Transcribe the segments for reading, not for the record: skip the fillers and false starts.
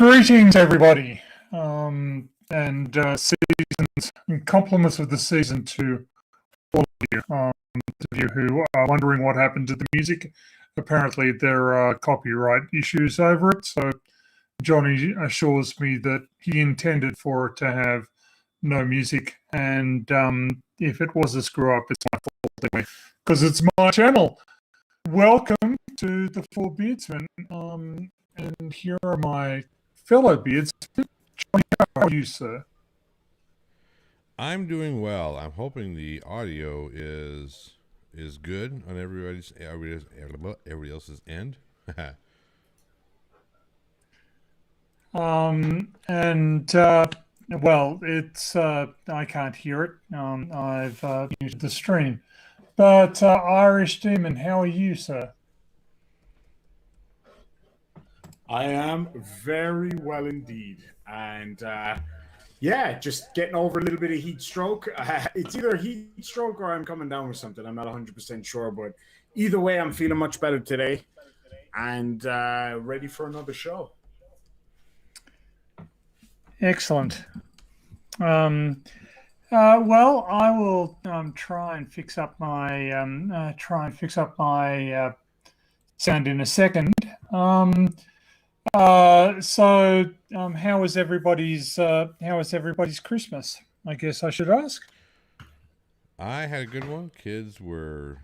Greetings, everybody, and seasons and compliments of the season to all of you. Those of you who are wondering what happened to the music, apparently there are copyright issues over it. So Johnny assures me that he intended for it to have no music, and if it was a screw up, it's my fault anyway, because it's my channel. Welcome to the Four Beardsmen, and here are my fellow beards. Johnny, how are you, sir? I'm doing well. I'm hoping the audio is good on everybody else's end. Well, it's I can't hear it. I've muted the stream. But Irish Demon, how are you, sir? I am very well indeed, and yeah, just getting over a little bit of heat stroke. It's either heat stroke or I'm coming down with something. I'm not 100% sure, but either way, I'm feeling much better today, and ready for another show. Excellent. Well, I will try and fix up my sound in a second. How was everybody's Christmas? I guess I should ask. I had a good one. Kids were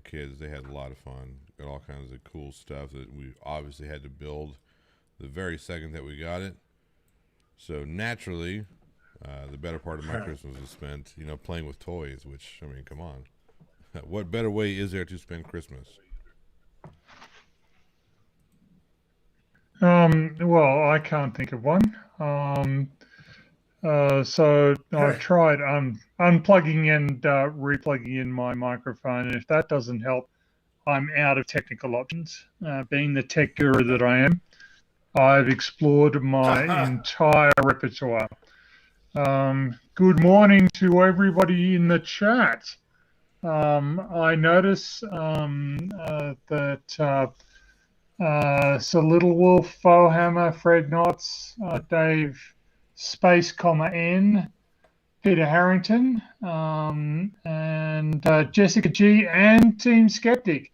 kids. They had a lot of fun. Got all kinds of cool stuff that we obviously had to build the very second that we got it. So naturally, the better part of my Christmas was spent, playing with toys, which, come on. What better way is there to spend Christmas? Well, I can't think of one. So I've tried unplugging and replugging in my microphone, and if that doesn't help, I'm out of technical options. Being the tech guru that I am, I've explored my entire repertoire. Good morning to everybody in the chat. I notice that Sir Little Wolf, Fohammer, Fred Knotts, Dave Space, N, Peter Harrington, and Jessica G, and Team Skeptic,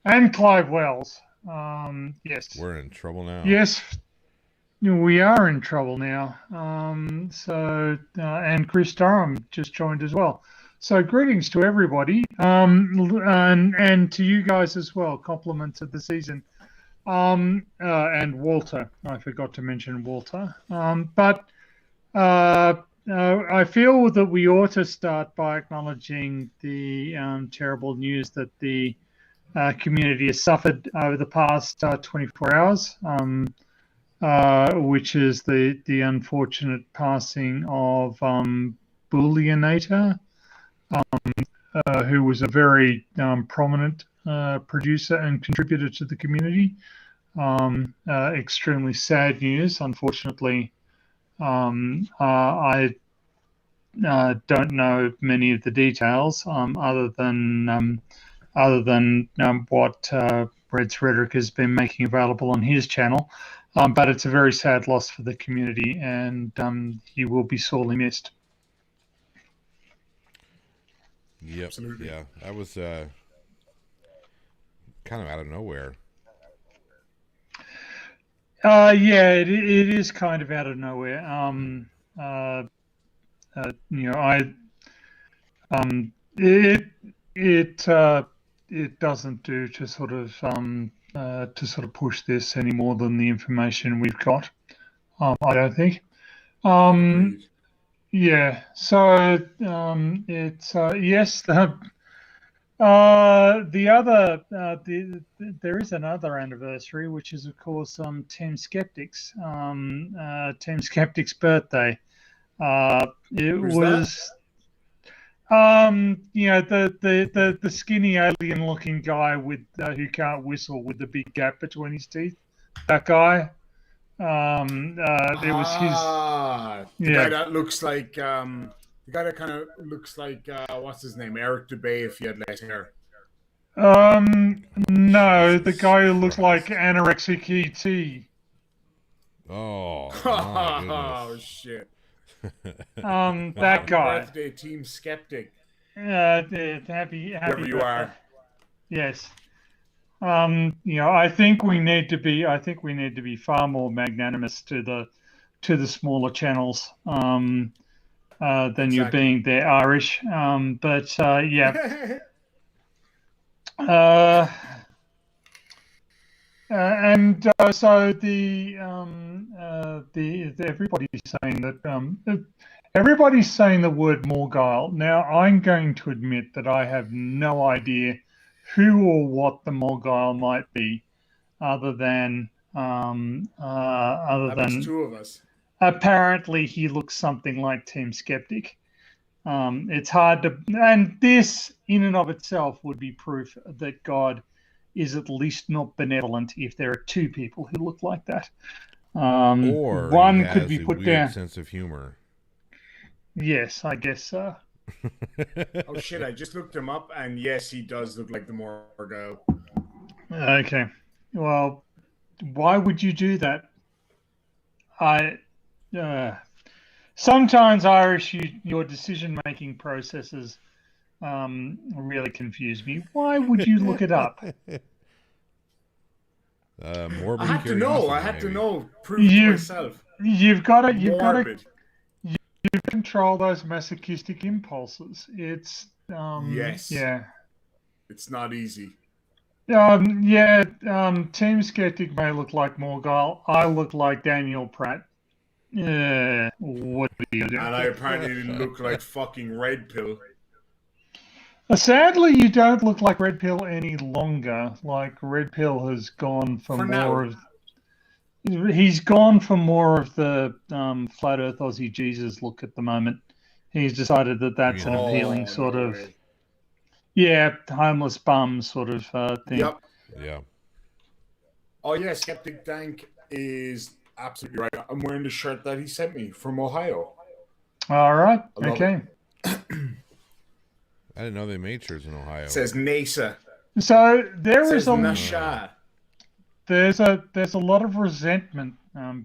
and Clive Wells. Yes. We're in trouble now. Yes, we are in trouble now. And Chris Durham just joined as well. So greetings to everybody, and to you guys as well. Compliments of the season. And Walter, I forgot to mention Walter. But I feel that we ought to start by acknowledging the terrible news that the community has suffered over the past 24 hours, which is the unfortunate passing of Bullionator, who was a very prominent producer and contributor to the community. Extremely sad news. Unfortunately, I don't know many of the details other than what Red's Rhetoric has been making available on his channel. But it's a very sad loss for the community, and he will be sorely missed. Yep. Absolutely. Yeah, that was kind of out of nowhere. Yeah, it is kind of out of nowhere. It doesn't do to sort of push this any more than the information we've got. I don't think. Yeah. So it's yes. There is another anniversary, which is of course Team Skeptic's birthday. The skinny alien looking guy with who can't whistle with the big gap between his teeth. That guy. It was his. The guy that looks like the guy that kind of looks like what's his name, Eric Dubay, if he had less hair. No, the guy who looks like Anorexic E.T. Oh my Oh goodness. shit! That Happy guy. birthday, Team Skeptic. Happy Whoever you birthday. are. Yes. I think we need to be. I think we need to be far more magnanimous to the smaller channels than you're Exactly. being there, Irish. But yeah. Uh, so everybody's saying the word Morgile. Now I'm going to admit that I have no idea who or what the Morgile might be, other than That makes two of us. apparently he looks something like Team Skeptic. It's hard to, and this in and of itself would be proof that God is at least not benevolent if there are two people who look like that. Or he One could has be a put weird down. sense of humor. Yes, I guess so. Oh shit! I just looked him up, and yes, he does look like the Morgile. Okay. Well, why would you do that? I uh, Sometimes Irish, your decision-making processes really confuse me. Why would you look it up? I Morbid had to know. I curiosity, had to maybe. know. Prove it to You've myself. you've got to Morbid. control those masochistic impulses. It's Yes, yeah. it's not easy. Team Skeptic may look like Morgul. I look like Daniel Pratt. What do you do? And I apparently look like fucking Red Pill. Sadly, you don't look like Red Pill any longer. Like Red Pill has gone for For more now. of. He's gone for more of the flat Earth Aussie Jesus look at the moment. He's decided that that's an appealing Oh, sort no of, way. yeah, homeless bum sort of thing. Yep. Yeah. Oh, yeah, Skeptic Dank is absolutely right. I'm wearing the shirt that he sent me from Ohio. All right. I love Okay. I didn't know they made shirts in Ohio. It says NASA. So It there is says a Nasha. there's a lot of resentment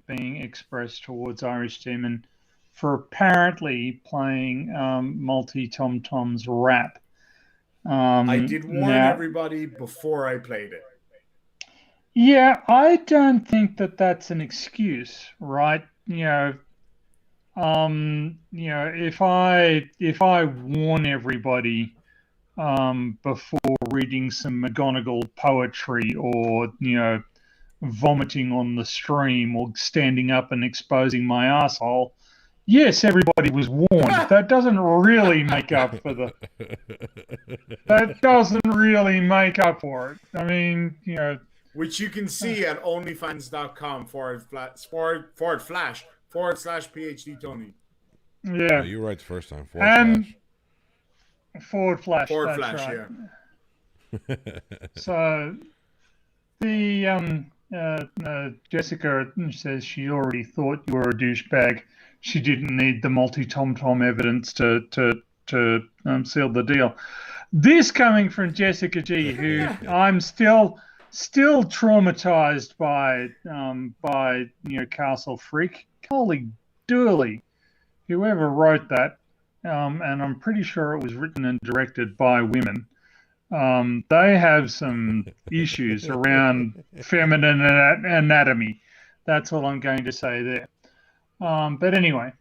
being expressed towards Irish Demon for apparently playing Multi Tom Tom's rap. I did warn Now, everybody before I played it. yeah, I don't think that that's an excuse, right? If I warn everybody before reading some McGonagall poetry, or vomiting on the stream, or standing up and exposing my asshole, yes, everybody was warned. That doesn't really make up for the. That doesn't really make up for it. I mean, Which you can see at onlyfans.com // PhD Tony. Yeah, yeah, you were right the first time. and // That's Flash, right. yeah. So Jessica says she already thought you were a douchebag. She didn't need the multi-tom-tom evidence to seal the deal. This coming from Jessica G, who I'm still traumatized by Castle Freak. Holy dooly, whoever wrote that, and I'm pretty sure it was written and directed by women. They have some issues around feminine anatomy. That's all I'm going to say there. But anyway.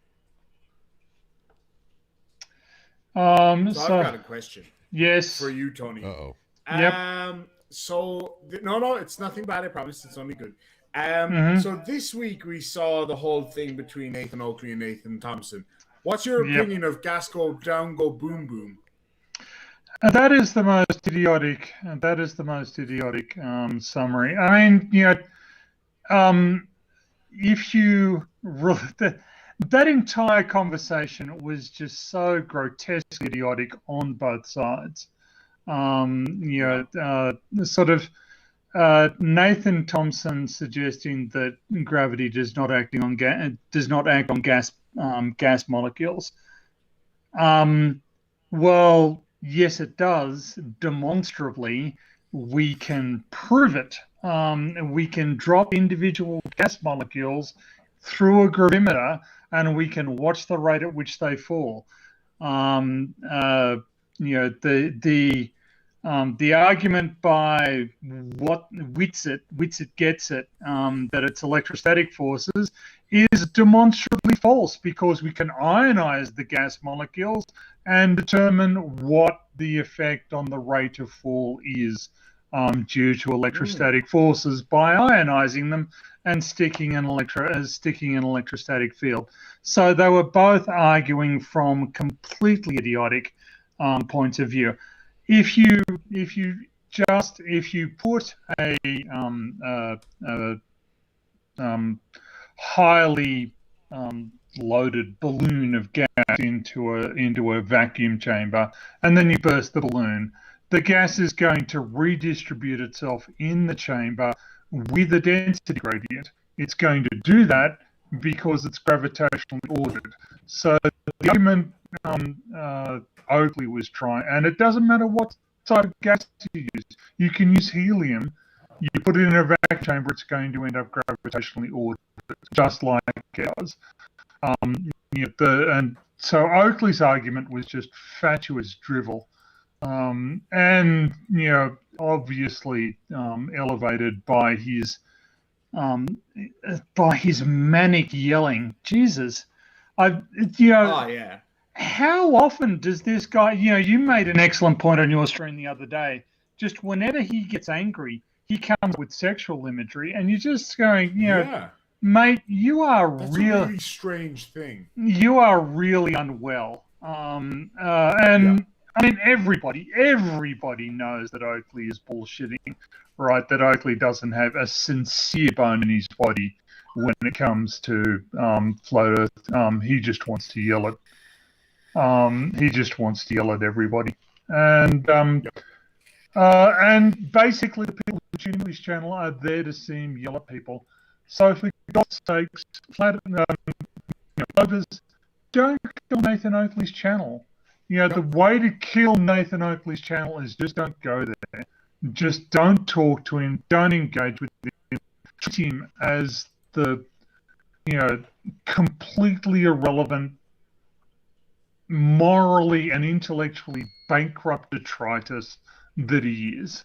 So I've got a question. Yes. For you, Tony. Uh-oh. Yep. So no, it's nothing bad. I promise. It's only good. Mm-hmm. So this week we saw the whole thing between Nathan Oakley and Nathan Thompson. What's your opinion of Gas Go Down Go Boom Boom? That is the most idiotic. That is the most idiotic summary. I mean, if you that entire conversation was just so grotesquely idiotic on both sides. Sort of Nathan Thompson suggesting that gravity does not act on gas molecules. Well, yes, it does demonstrably, we can prove it. We can drop individual gas molecules through a gravimeter, and we can watch the rate at which they fall. The argument by what Whitsitt gets it, that it's electrostatic forces, is demonstrably false, because we can ionize the gas molecules and determine what the effect on the rate of fall is due to electrostatic forces by ionizing them and sticking an electrostatic field. So they were both arguing from completely idiotic points of view. If you put a highly loaded balloon of gas into a vacuum chamber, and then you burst the balloon, the gas is going to redistribute itself in the chamber with a density gradient. It's going to do that because it's gravitationally ordered. So the argument Oakley was trying, and it doesn't matter what type of gas you use. You can use helium. You put it in a vacuum chamber, it's going to end up gravitationally ordered, just like ours. And so Oakley's argument was just fatuous drivel, and obviously elevated by his manic yelling. Jesus, Oh yeah. How often does this guy? You made an excellent point on your stream the other day. Just whenever he gets angry, he comes with sexual imagery, and you're just going, Yeah. mate, you are That's a really strange thing. You are really unwell. I mean, everybody knows that Oakley is bullshitting, right? That Oakley doesn't have a sincere bone in his body when it comes to Float Earth. He just wants to yell at. He just wants to yell at everybody, and basically the people who tune into his channel are there to see him yell at people. So for God's sakes, Floaters, don't kill Nathan Oakley's channel. The way to kill Nathan Oakley's channel is just don't go there. Just don't talk to him. Don't engage with him. Treat him as the, completely irrelevant, morally and intellectually bankrupt detritus that he is.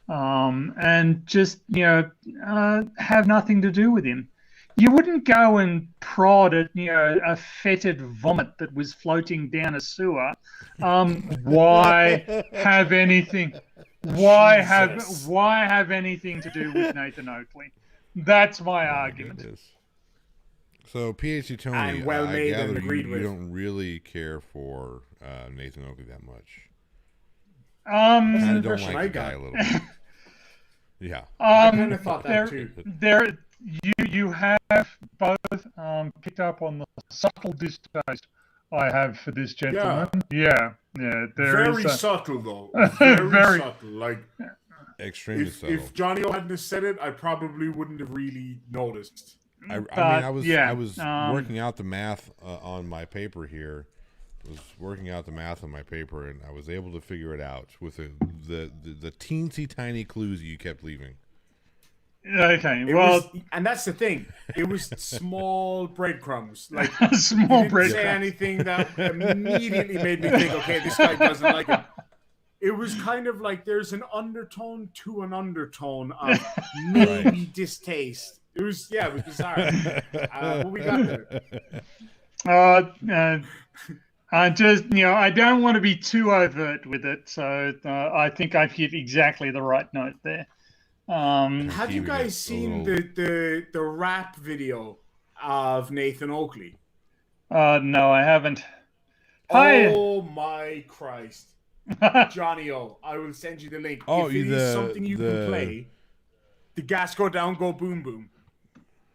And just, have nothing to do with him. You wouldn't go and prod at, a fetid vomit that was floating down a sewer. Why have anything? Why have anything to do with Nathan Oakley? That's my argument. Goodness. So, PhD Tony, And well I made gather and agreed you with. don't really care for Nathan Oakley that much. That's I the don't impression like I the guy got. a little bit. Yeah. I kind of thought that too. You have both picked up on the subtle distaste I have for this gentleman. Yeah. Very subtle though. Very subtle. Like Extremely subtle. If Johnny O hadn't said it, I probably wouldn't have really noticed. I was working out the math on my paper here. And I was able to figure it out with the teensy tiny clues you kept leaving. Okay, and that's the thing. It was small breadcrumbs. Like small breadcrumbs. Say anything that immediately made me think, okay, this guy doesn't like it. It was kind of like there's an undertone to an undertone of maybe distaste. It was bizarre. What we got there? I just, I don't want to be too overt with it, so I think I've hit exactly the right note there. Have you guys seen the rap video of Nathan Oakley? No, I haven't. Oh my Christ. Johnny O, I will send you the link. If it is something you can play, the gas go down, go boom boom.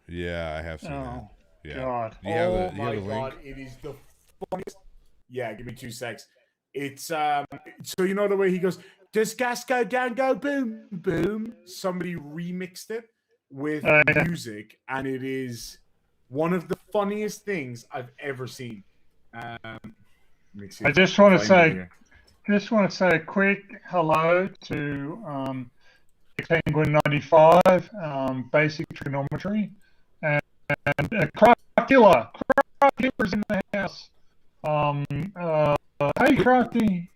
Yeah, I have seen that. Yeah. God. Do you have the link? It is the funniest. Yeah, give me 2 secs. It's so the way he goes, does gas go down, go boom boom? Somebody remixed it with music, and it is one of the funniest things I've ever seen. I just want to say a quick hello to Penguin 95, basic trigonometry, and Craft Killer. Craft Killer's in the house. Hey, Crafty.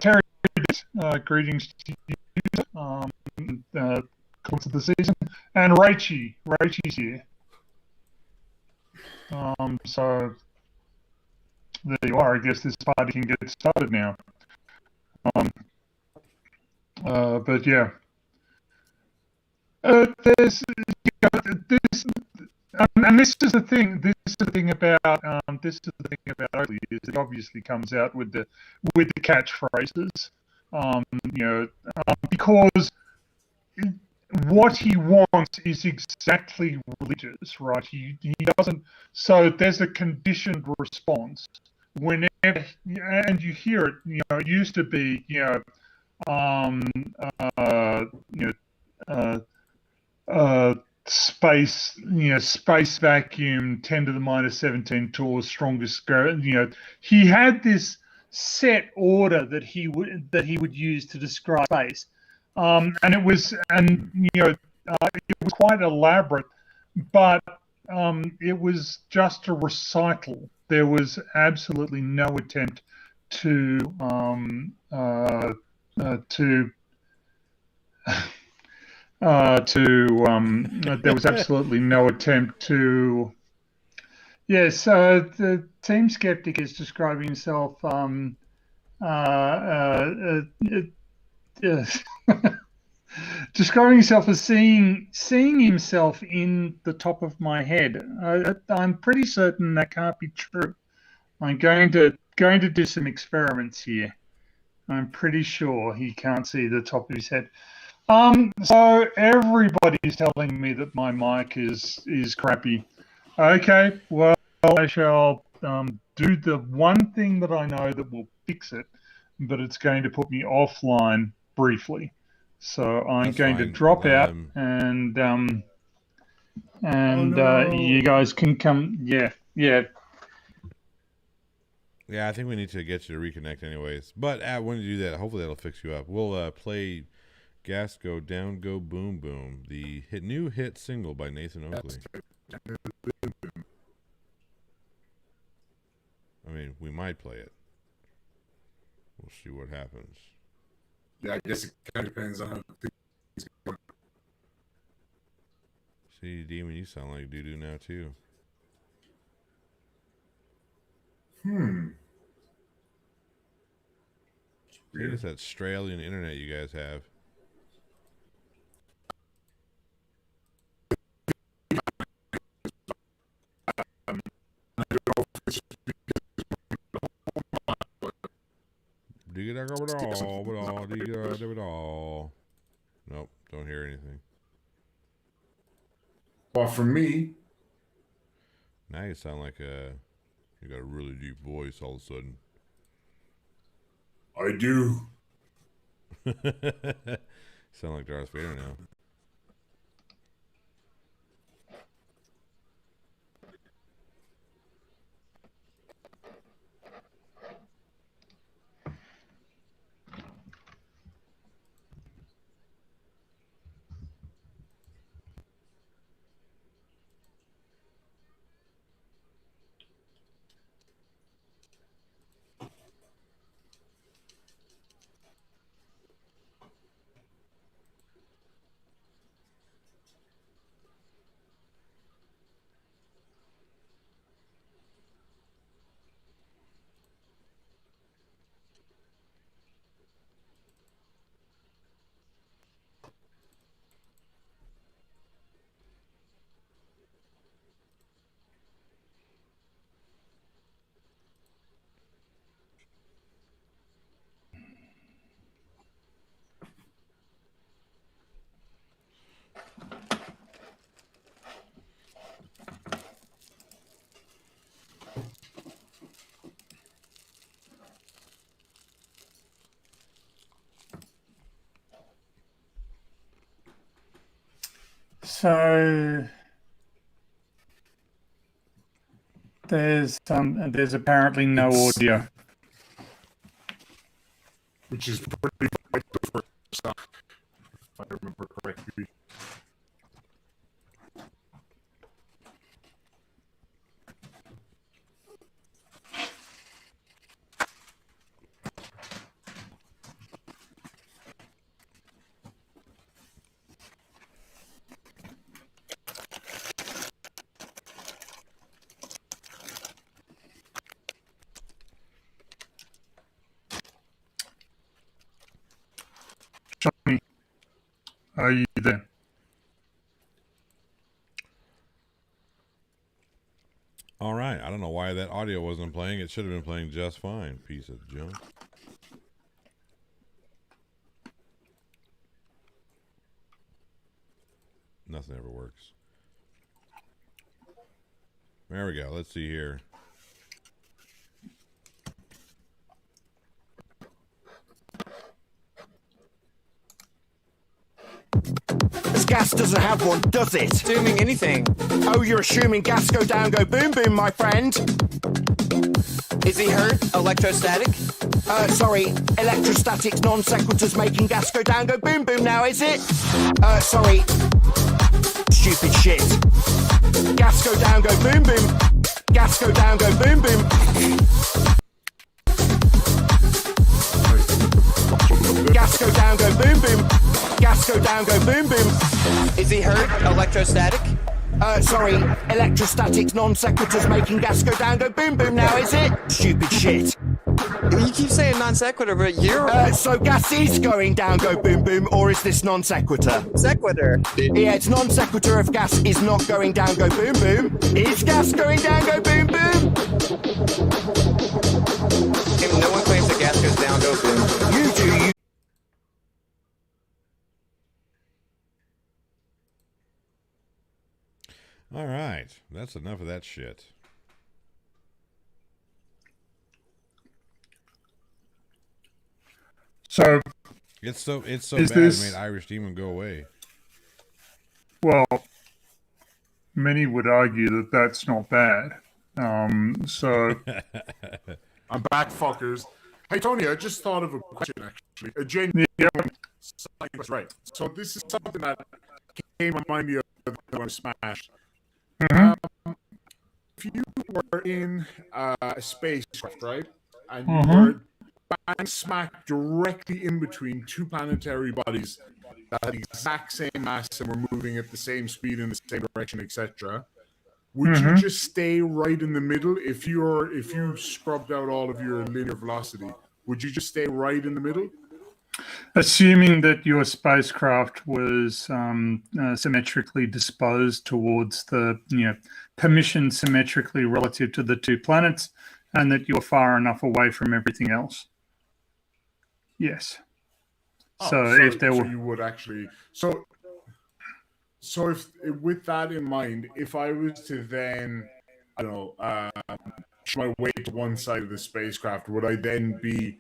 Terry, greetings to you. Comments of the season, and Raichi's here. So there you are. I guess this party can get started now. But yeah, there's this, and this is the thing. This is the thing about Oakley, is it obviously comes out with the catchphrases. Because what he wants is exactly religious, right? He doesn't. So there's a conditioned response whenever, and you hear it. It used to be, space, space vacuum, 10 to the minus 17 tallest, strongest. He had this set order that he would use to describe space, and it was quite elaborate, but it was just a recital. There was absolutely no attempt to there was absolutely no attempt to. Yes, the Team Skeptic is describing himself describing himself as seeing himself in the top of my head. I'm pretty certain that can't be true. I'm going to do some experiments here. I'm pretty sure he can't see the top of his head. So everybody's telling me that my mic is crappy. Okay, well, I shall do the one thing that I know that will fix it, but it's going to put me offline briefly. So I'm going to drop out, and you guys can come. Yeah. Yeah, I think we need to get you to reconnect anyways. But when you do that, hopefully that'll fix you up. We'll play Gas Go Down Go Boom Boom, the new hit single by Nathan Oakley. I mean, we might play it. We'll see what happens. Yeah, I guess it kind of depends on how things go. See, Demon, you sound like doo-doo now, too. I think it's that Australian internet you guys have. Nope, don't hear anything. Well, for me, now you sound like you got a really deep voice all of a sudden. I do. Sound like Darth Vader now. So there's apparently no audio, which is pretty stuff. I remember correctly. Johnny, are you there? All right. I don't know why that audio wasn't playing. It should have been playing just fine. Piece of junk. Nothing ever works. There we go. Let's see here. This gas doesn't have one, does it? Assuming anything. Oh, you're assuming gas go down, go boom boom, my friend. Is he hurt? Electrostatic? Sorry, electrostatics non sequiturs making gas go down, go boom boom now, is it? Sorry. Stupid shit. Gas go down, go boom boom. Gas go down, go boom boom. Gas go down, go boom boom. Gas go down, go boom boom. Is he hurt? Electrostatic? Sorry, electrostatics non sequiturs making gas go down, go boom boom now, is it? Stupid shit. You keep saying non sequitur, but you're So gas is going down, go boom boom, or is this non sequitur? sequitur. Yeah, it's non sequitur if gas is not going down, go boom boom. Is gas going down, go boom boom? If no one claims that gas goes down, go boom. You do, you. All right. That's enough of that shit. So, It's so Is bad this- it made Irish Demon go away. well, many would argue that that's not bad. So, I'm back, fuckers. Hey, Tony, I just thought of a question, actually. A genuine yeah, right. So this is something that came to mind the other day when I smashed. mhm, If you were in a spacecraft, right, and you Mhm. were bang smack directly in between two planetary bodies that had the exact same mass and were moving at the same speed in the same direction, etc., would you Mhm. just stay right in the middle if you scrubbed out all of your linear velocity? Would you just stay right in the middle? assuming that your spacecraft was symmetrically disposed towards the, permission symmetrically relative to the two planets, and that you're far enough away from everything else. Yes. So if there so were, you would actually so if with that in mind, if I was to then I don't know push my way to one side of the spacecraft, would I then be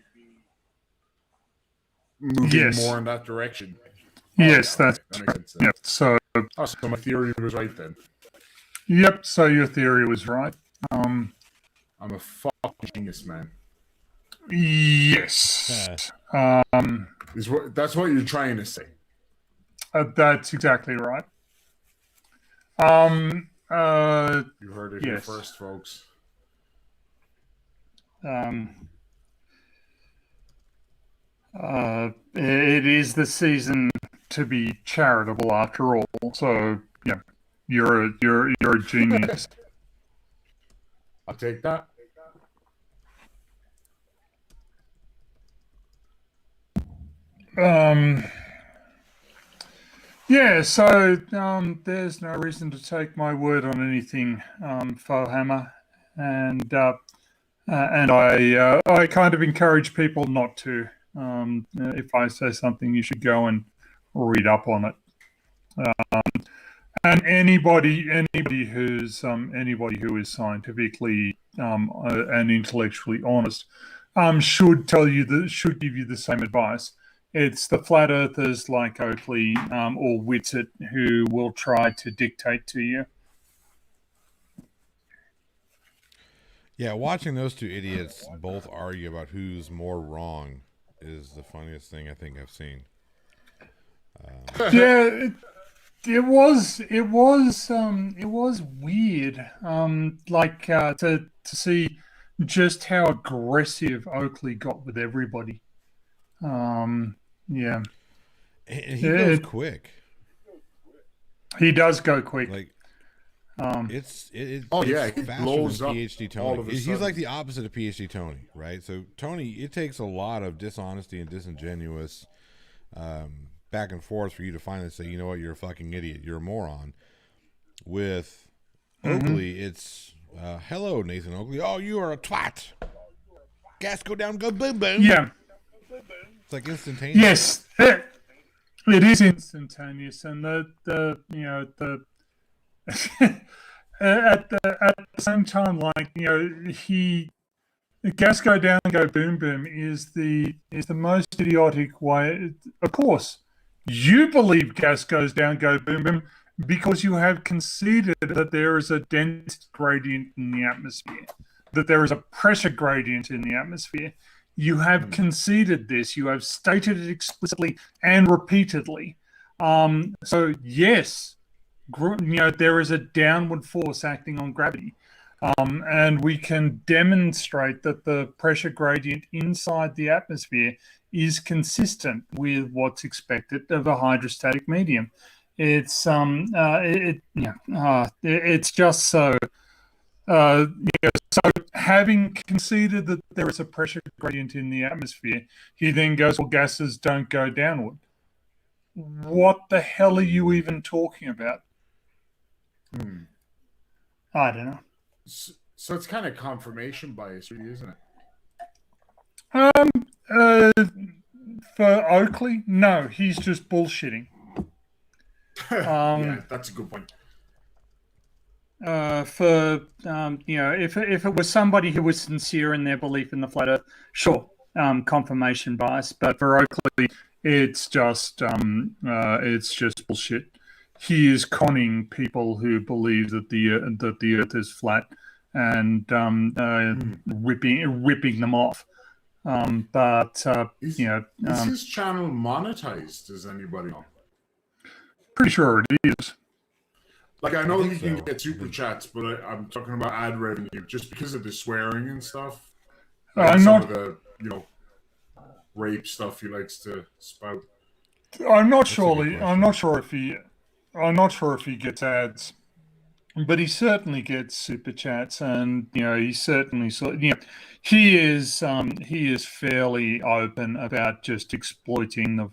moving Yes. more in that direction? yes, yeah, that's okay, that makes right. sense then. Yep. So So my theory was right then. yep. So your theory was right. I'm a fucking genius, man. Yes. That's what you're trying to say. That's exactly right. You heard it here Yes. first, folks. It is the season to be charitable after all. So yeah, you're a genius. I'll take that. Yeah, so there's no reason to take my word on anything, Fohammer, and I kind of encourage people not to. If I say something, you should go and read up on it. And anybody who is scientifically and intellectually honest should give you the same advice. It's the flat earthers like Oakley or Whitsett who will try to dictate to you. Yeah, watching those two idiots both argue about who's more wrong is the funniest thing I think I've seen. Yeah, it was weird. To see just how aggressive Oakley got with everybody. Yeah, And he goes it, quick. he does go quick. Like Um, it's Oh yeah, it's he faster blows than up PhD all Tony. of a He's sudden. like the opposite of PhD Tony, right? So Tony, it takes a lot of dishonesty and disingenuous back and forth for you to finally say, you know what, you're a fucking idiot, you're a moron. With Oakley, it's hello, Nathan Oakley. Oh, you are a twat. Gas go down, go boom boom. yeah, It's like instantaneous. yes, it is instantaneous, and the at the same time, like gas go down, go boom boom is the most idiotic way. Of course, you believe gas goes down, go boom boom because you have conceded that there is a density gradient in the atmosphere, that there is a pressure gradient in the atmosphere. You have conceded this. You have stated it explicitly and repeatedly. So yes, there is a downward force acting on gravity. And we can demonstrate that the pressure gradient inside the atmosphere is consistent with what's expected of a hydrostatic medium. It's just so. So having conceded that there is a pressure gradient in the atmosphere, he then goes, "Well, gases don't go downward." What the hell are you even talking about? I don't know. So it's kind of confirmation bias, really, isn't it? Uh, for Oakley, no, he's just bullshitting. Yeah, that's a good point. If it was somebody who was sincere in their belief in the flat Earth, sure, confirmation bias. But for Oakley, it's just bullshit. He is conning people who believe that the Earth is flat and ripping them off. Is his channel monetized? Does anybody know? Pretty sure it is. Like, I know think he can so. get super chats, but I'm talking about ad revenue just because of the swearing and stuff. I'm And some not. of the rape stuff he likes to spout. I'm not a sure. good I'm not sure if he. I'm not sure if he gets ads, but he certainly gets super chats, and he certainly he is fairly open about just exploiting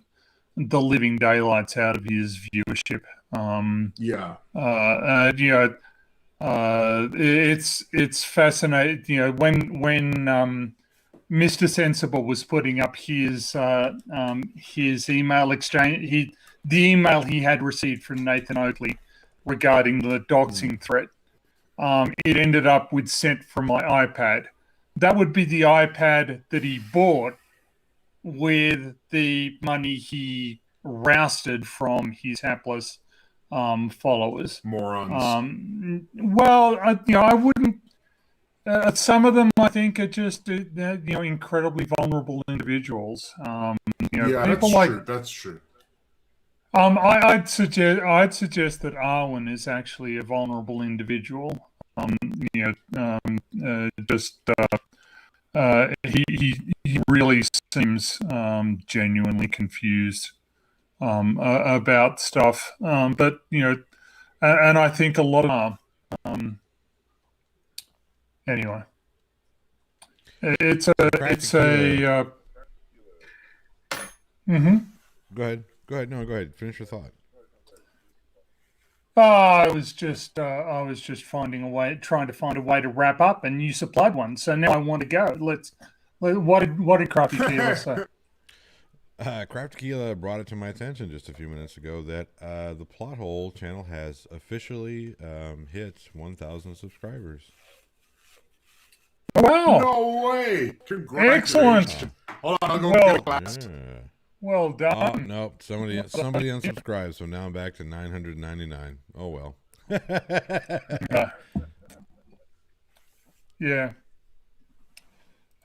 the living daylights out of his viewership. Yeah. It's fascinating. When Mr. Sensible was putting up his email exchange, the email he had received from Nathan Oakley regarding the doxing threat, it ended up with sent from my iPad. That would be the iPad that he bought with the money he rousted from his hapless followers. Morons. I wouldn't. Some of them, I think, are just incredibly vulnerable individuals. Yeah, people that's like true. That's true. I'd suggest that Arwen is actually a vulnerable individual. He really seems genuinely confused about stuff. But and I think a lot of them are. Anyway, it's a Go ahead. No, go ahead. Finish your thought. I was just trying to find a way to wrap up, and you supplied one. So now I want to go. What did Crafty Keeler say? Craft Tequila brought it to my attention just a few minutes ago that the Plot Hole channel has officially hit 1,000 subscribers. Wow! No way! Congratulations. Excellent. Hold on, I'll go Well, get a glass. Yeah. Well Oh, done. nope. Somebody unsubscribed, so now I'm back to 999. Oh, well. Yeah.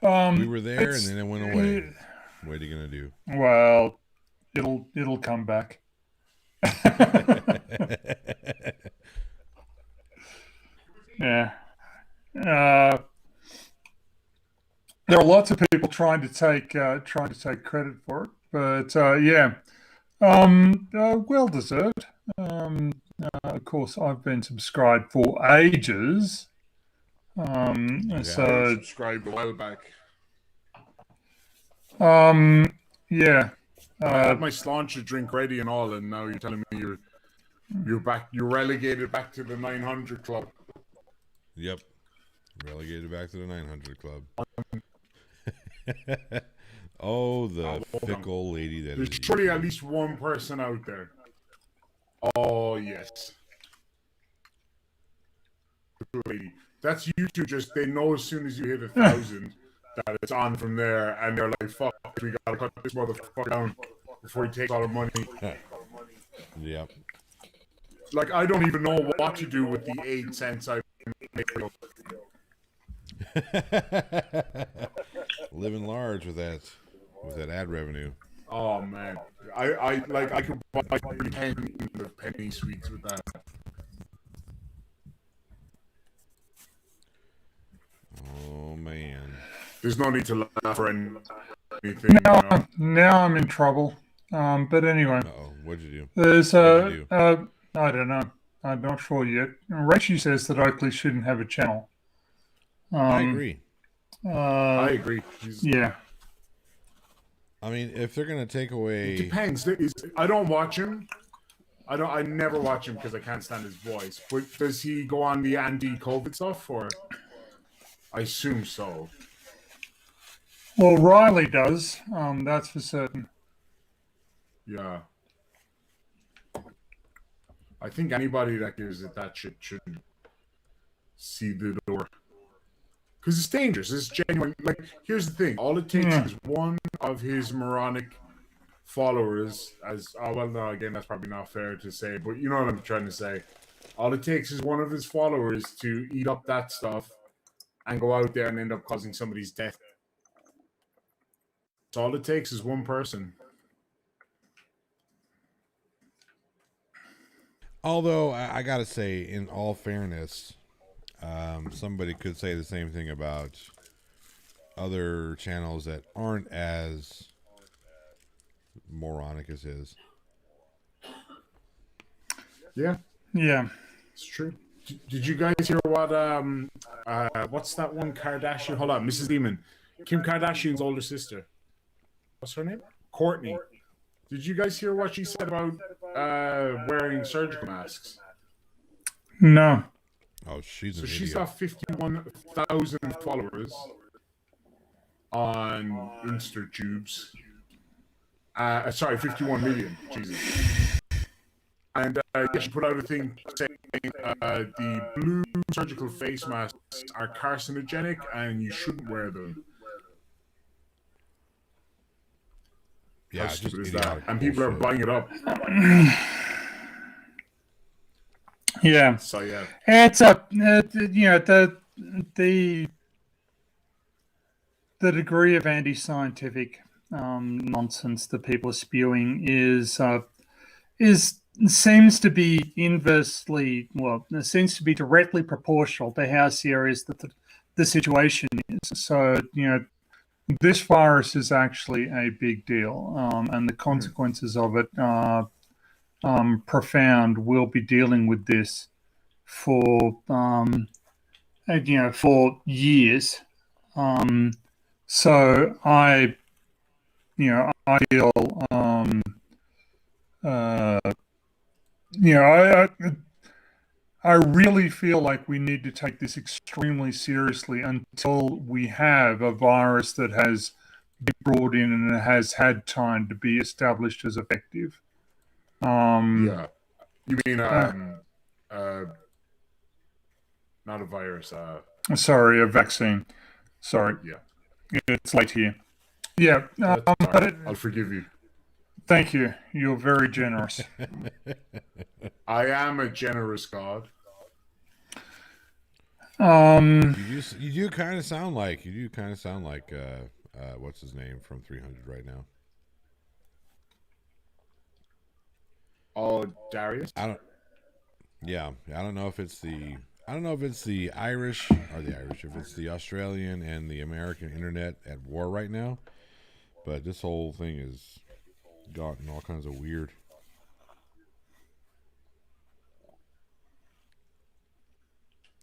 We were there, and then it went away. What are you going to do? Well, it'll come back. Yeah. There are lots of people trying to take credit for it, but yeah, well deserved. Of course, I've been subscribed for ages. You So Subscribed a while back. yeah. I had my sláinte drink ready and all, and now you're telling me you're back. You're relegated back to the 900 club. Yep. Relegated back to the 900 club. Oh, the fickle lady that There's is. surely at least one person out there. Oh yes, lady. That's you two. Just they know as soon as you hit 1,000 that it's on from there, and they're like, "Fuck, we gotta cut this motherfucker down before he takes all our money." Yep. Like I don't even know what to do with the 8 cents I make. Living large with that ad revenue. Oh man, I could buy 10 penny sweets with that. Oh man. There's no need to laugh or anything. Now I'm in trouble. But anyway, Uh-oh. What'd you do? there's What'd you I don't know. I'm not sure yet. Rachie says that Oakley shouldn't have a channel. I agree. I agree. Yeah. I mean, if they're gonna take away, Depends. I don't watch him. I never watch him because I can't stand his voice. But does he go on the anti-COVID stuff, or? I assume so. Well, Riley does. That's for certain. Yeah. I think anybody that gives it that shit should see the door. Because it's dangerous. It's genuine. Like, here's the thing. All it takes is one of his moronic followers well, no, again, that's probably not fair to say, but you know what I'm trying to say. All it takes is one of his followers to eat up that stuff and go out there and end up causing somebody's death. So all it takes is one person. although I gotta say, in all fairness, somebody could say the same thing about other channels that aren't as moronic as his. Yeah, Yeah. it's true. Did you guys hear what what's that one Kardashian? Hold on, Mrs. Demon, Kim Kardashian's older sister. What's her name? Courtney. Did you guys hear what she said about wearing surgical masks? No. Oh, she's So an she's idiot. got 51,000 followers on InstaTubes. Sorry, 51 million. Jesus. And yeah, she put out a thing saying the blue surgical face masks are carcinogenic and you shouldn't wear them. Yeah, How it's just stupid is that? idiotic And people are bullshit. buying it up. Yeah. So yeah, It's the degree of anti-scientific nonsense that people are spewing seems to be seems to be directly proportional to how serious the situation is. So this virus is actually a big deal, and the consequences of it are profound. We'll be dealing with this for for years. So I feel I really feel like we need to take this extremely seriously until we have a virus that has been brought in and has had time to be established as effective. yeah. You mean not a virus? Sorry, a vaccine. Sorry, Yeah. it's late here. Yeah, That's all but right. I'll forgive you. thank you. You're very generous. I am a generous god. You do kind of sound like what's his name from 300 right now. Oh, Darius. I don't. Yeah, I don't know if it's the. I don't know if it's the Irish or the Irish. If it's the Australian and the American internet at war right now, but this whole thing has gotten all kinds of weird.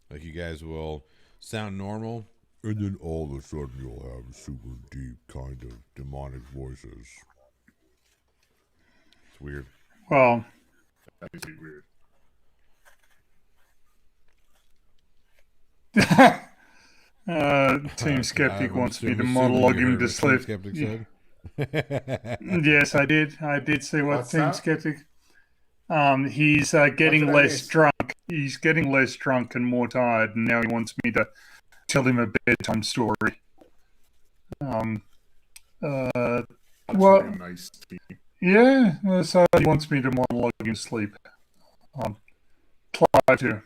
Like you guys will sound normal, and then all of a sudden you'll have super deep kind of demonic voices. It's weird. Well, That is weird. Team Skeptic I'm wants me to assuming monologue you him heard to what Team sleep. Skeptic Yeah. said. Yes, I did. I did see what What's Team that? Skeptic. He's getting did I less miss? drunk. He's getting less drunk and more tired, and now he wants me to tell him a bedtime story. That's Well, really nice. yeah. So he wants me to monologue him to sleep. Try to.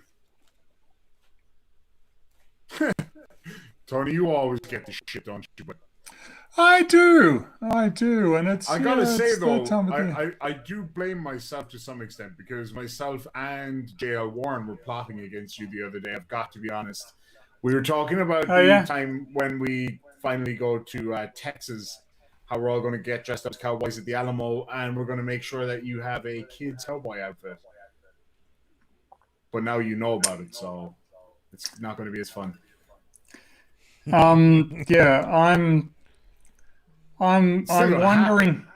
Tony, you always get the shit, don't you? But I do, and it's. I gotta say it's though, that time of day. I do blame myself to some extent because myself and JL Warren were plotting against you the other day. I've got to be honest. We were talking about Oh, the yeah? time when we finally go to Texas, how we're all going to get dressed up as cowboys at the Alamo, and we're going to make sure that you have a kid's cowboy outfit. But now you know about it, so it's not going to be as fun. Yeah, I'm Still gonna wondering.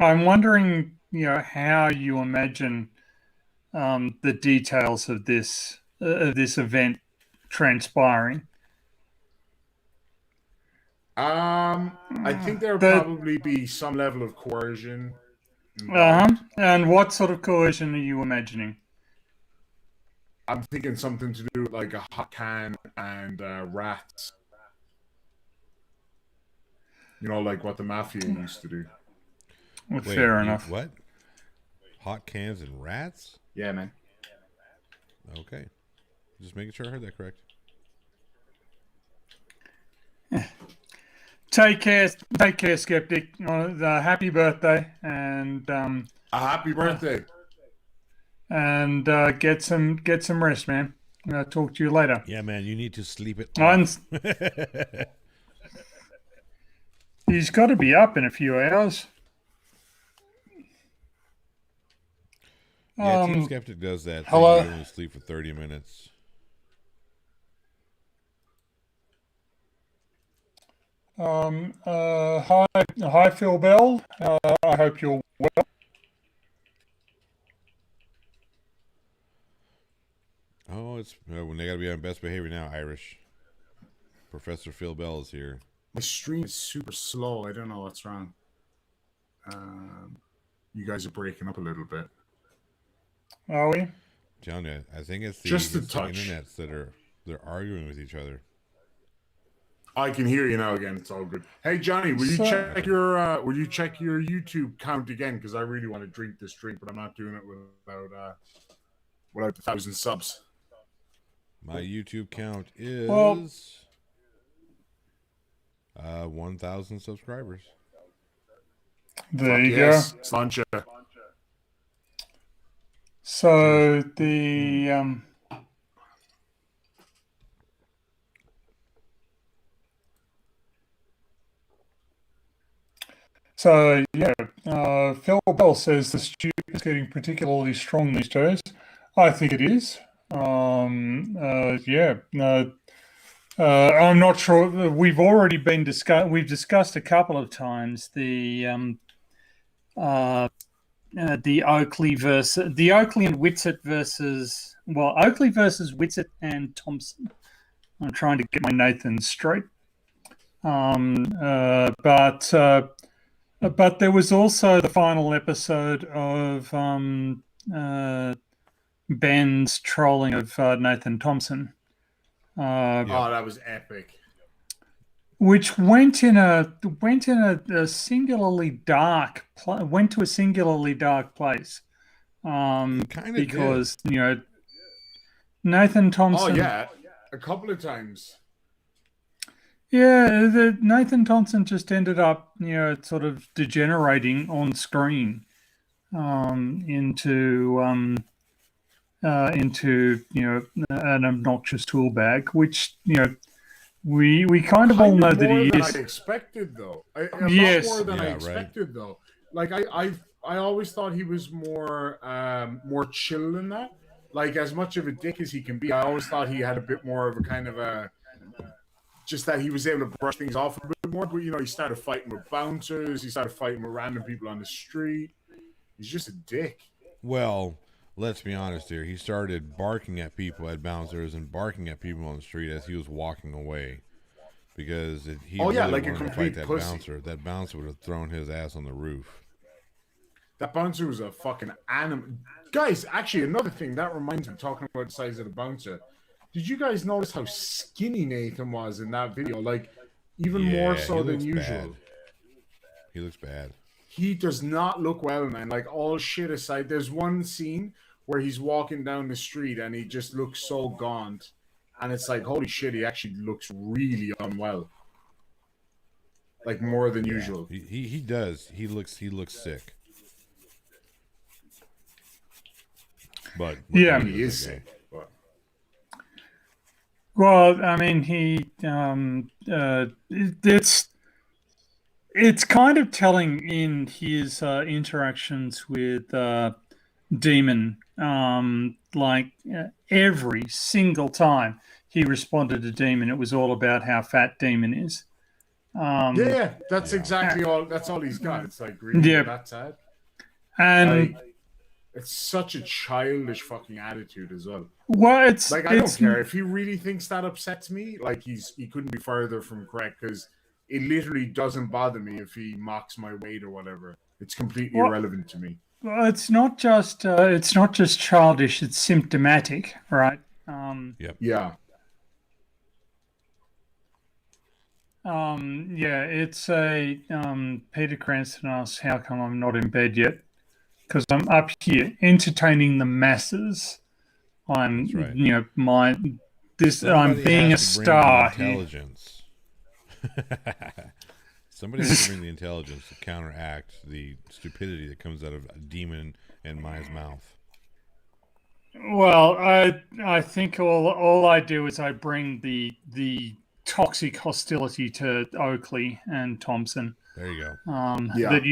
I'm wondering, how you imagine the details of this event transpiring. I think there will The- probably be some level of coercion. And what sort of coercion are you imagining? I'm thinking something to do with like a hot can and rats. You know, like what the mafia used to do. Well, fair enough. What? Hot cans and rats? Yeah, man. Okay. Just making sure I heard that correct. Take care, Skeptic. Happy birthday, and A happy birthday. get some rest, man. I'll talk to you later. Yeah, man, you need to sleep it And off. he's got to be up in a few hours. Yeah, Team Skeptic does that. hello? Thing. You only sleep for 30 minutes. Hi, Phil Bell. I hope you're well. Oh, it's when they got to be on best behavior now, Irish. Professor Phil Bell is here. My stream is super slow. I don't know what's wrong. You guys are breaking up a little bit. Are we? John, I think it's the, Just a it's the touch. internets that they're arguing with each other. I can hear you now again. It's all good. Hey, Johnny, will you check your YouTube count again? Because I really want to drink this drink, but I'm not doing it without 1,000 subs. My YouTube count is 1,000 subscribers. There you Yes, go. Slancha. So the Phil Bell says the stew is getting particularly strong these days. I think it is. I'm not sure. We've already been We've discussed a couple of times the Oakley and Whitsett versus Oakley versus Whitsett and Thompson. I'm trying to get my Nathans straight. But there was also the final episode of Ben's trolling of Nathan Thompson. Oh, that was epic. Which went in a singularly dark went to a singularly dark place. Because Nathan Thompson. Oh yeah, a couple of times. Yeah, Nathan Thompson just ended up sort of degenerating on screen. into an obnoxious tool bag, which we kind of all know that more he than is. I expected, though. A Yes. lot more than I Yeah, right. expected, though. Like I always thought he was more chill than that. Like as much of a dick as he can be, I always thought he had a bit more of a kind of a just that he was able to brush things off a bit more. But he started fighting with bouncers. He started fighting with random people on the street. He's just a dick. Well, let's be honest here. He started barking at people at bouncers and barking at people on the street as he was walking away. Because if he really like a wanted to complete fight pussy. that bouncer would have thrown his ass on the roof. That bouncer was a fucking animal. Guys, actually, another thing that reminds me, talking about the size of the bouncer. Did you guys notice how skinny Nathan was in that video? Like, even more so he than looks usual. bad. He looks bad. He does not look well, man. Like, all shit aside, there's one scene where he's walking down the street and he just looks so gaunt. And it's like, holy shit, he actually looks really unwell. Like, more than usual. He does. He looks sick. But Yeah. He is sick. But Well, I mean, it's kind of telling in his interactions with Demon. Like every single time he responded to Demon, it was all about how fat Demon is. yeah, that's exactly all. That's all he's got. It's like, really, Yeah. that's sad. And Like, it's such a childish fucking attitude as well. well, it's Like, I don't care if he really thinks that upsets me. Like, he couldn't be further from correct, because it literally doesn't bother me if he mocks my weight or whatever. It's completely irrelevant to me. Well, it's not just childish; it's symptomatic, right? Yep. Yeah. Yeah, it's a Peter Cranston asks, "How come I'm not in bed yet?" Because I'm up here entertaining the masses. I'm, That's right. I'm Somebody being a has to bring the star here. intelligence. Somebody has to bring the intelligence to counteract the stupidity that comes out of a demon and Maya's mouth. Well, I think all I do is I bring the toxic hostility to Oakley and Thompson. There you go. Yeah. That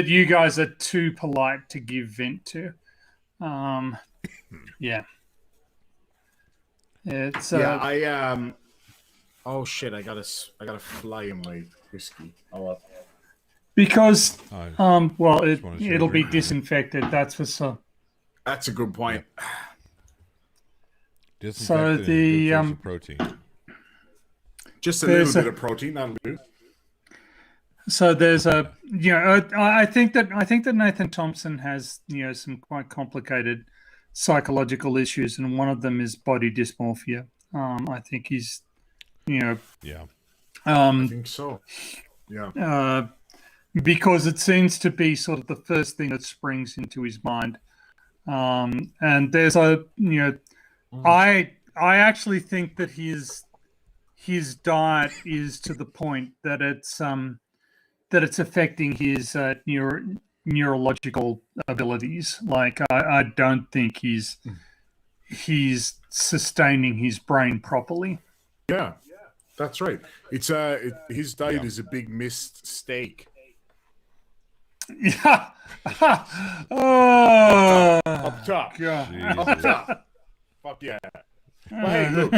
you guys are too polite to give vent to. Yeah. It's oh shit! I gotta fly in my whiskey. Oh well. because well just wanted to see it'll what be you're doing. disinfected. That's for sure. That's a good point. Disinfected and the, a good source of protein. Just a There's little bit of protein, that'll do. So there's I think that Nathan Thompson has some quite complicated psychological issues, and one of them is body dysmorphia. I think he's Yeah. I think so. Yeah. because it seems to be sort of the first thing that springs into his mind. And there's I actually think that his diet is to the point that it's affecting his neurological abilities. Like I don't think he's sustaining his brain properly. Yeah. That's right. It's his diet is a big missed steak. Yeah. Oh, Up top. God. Up Jesus. top. Fuck yeah. But hey, look,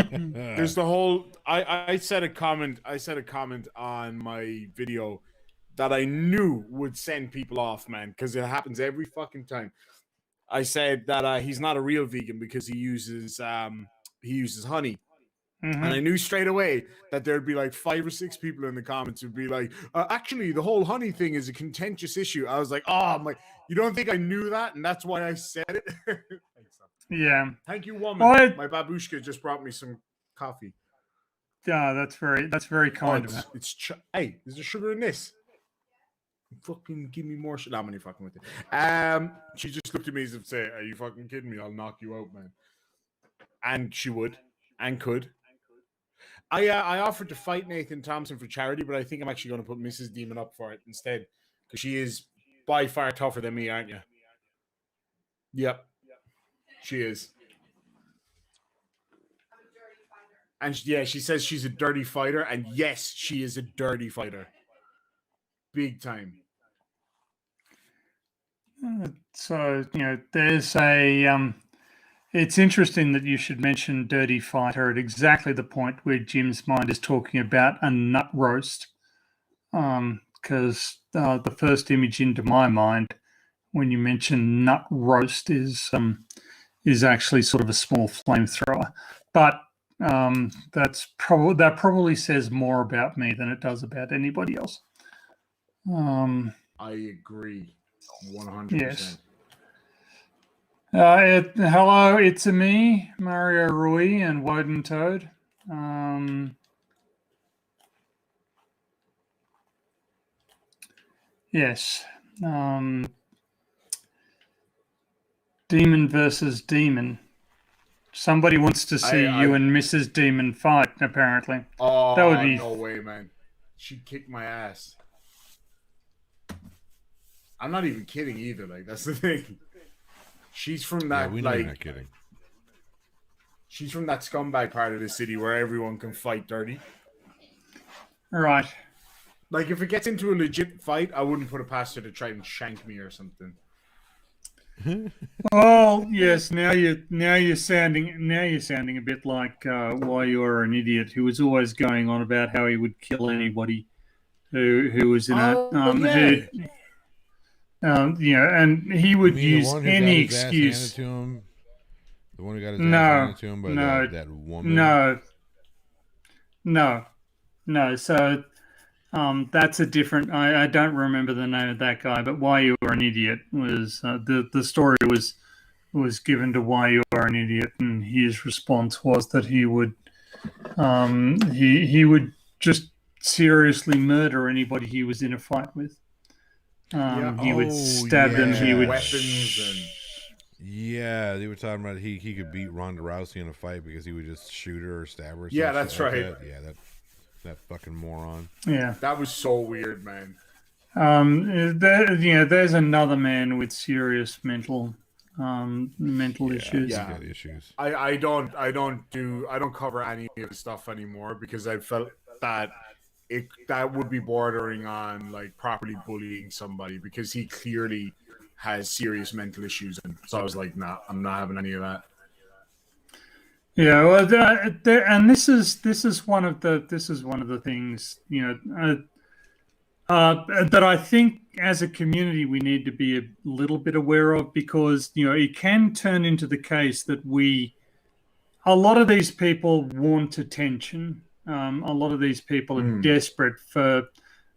there's the whole I said a comment on my video that I knew would send people off, man, because it happens every fucking time. I said that he's not a real vegan because he uses honey. Mhm. And I knew straight away that there'd be like 5 or 6 people in the comments who'd be like, actually, the whole honey thing is a contentious issue. I was like, oh, my, you don't think I knew that? And that's why I said it? Yeah. Thank you, woman. Well, My babushka just brought me some coffee. Yeah, that's very kind of her. Hey, is there sugar in this? Fucking give me more shit. I'm only fucking with it. She just looked at me as if to say, are you fucking kidding me? I'll knock you out, man. And she would and could. I offered to fight Nathan Thompson for charity, but I think I'm actually going to put Mrs. Demon up for it instead, because she is by far tougher than me, aren't you? Yep, she is. And she says she's a dirty fighter, and yes, she is a dirty fighter. Big time. So, there's a. It's interesting that you should mention Dirty Fighter at exactly the point where Jim's mind is talking about a nut roast. Because the first image into my mind when you mention nut roast is actually sort of a small flamethrower. But that probably says more about me than it does about anybody else. I agree, 100%. Yes. Hello, it's me, Mario Rui, and Woden Toad. Yes. Demon versus Demon. Somebody wants to see you and Mrs. Demon fight, apparently. Oh, that would be... no way, man. She'd kick my ass. I'm not even kidding either. Like, that's the thing. She's from that, we know you're not kidding. She's from that scumbag part of the city where everyone can fight dirty. Right. Like, if it gets into a legit fight, I wouldn't put it past her to try and shank me or something. Well, yes. Now you're sounding a bit like Why You're an Idiot, who was always going on about how he would kill anybody who was in and he would use any excuse. The one who got his ass handed to him by that woman. No. So that's a different. I don't remember the name of that guy, but Why You Were an Idiot was the story was given to Why You Are an Idiot, and his response was that he would he would just seriously murder anybody he was in a fight with. He would stab them. He would weapons and. Yeah, they were talking about he could beat Ronda Rousey in a fight because he would just shoot her or stab her. Yeah, that's right. That. Yeah, that fucking moron. Yeah, that was so weird, man. There's another man with serious mental issues. Yeah, issues. I don't cover any of the stuff anymore because I felt that that would be bordering on like properly bullying somebody because he clearly has serious mental issues, and so I was like, nah, I'm not having any of that. Yeah, well, and this is one of the things that I think as a community we need to be a little bit aware of, because it can turn into the case that a lot of these people want attention. A lot of these people are desperate for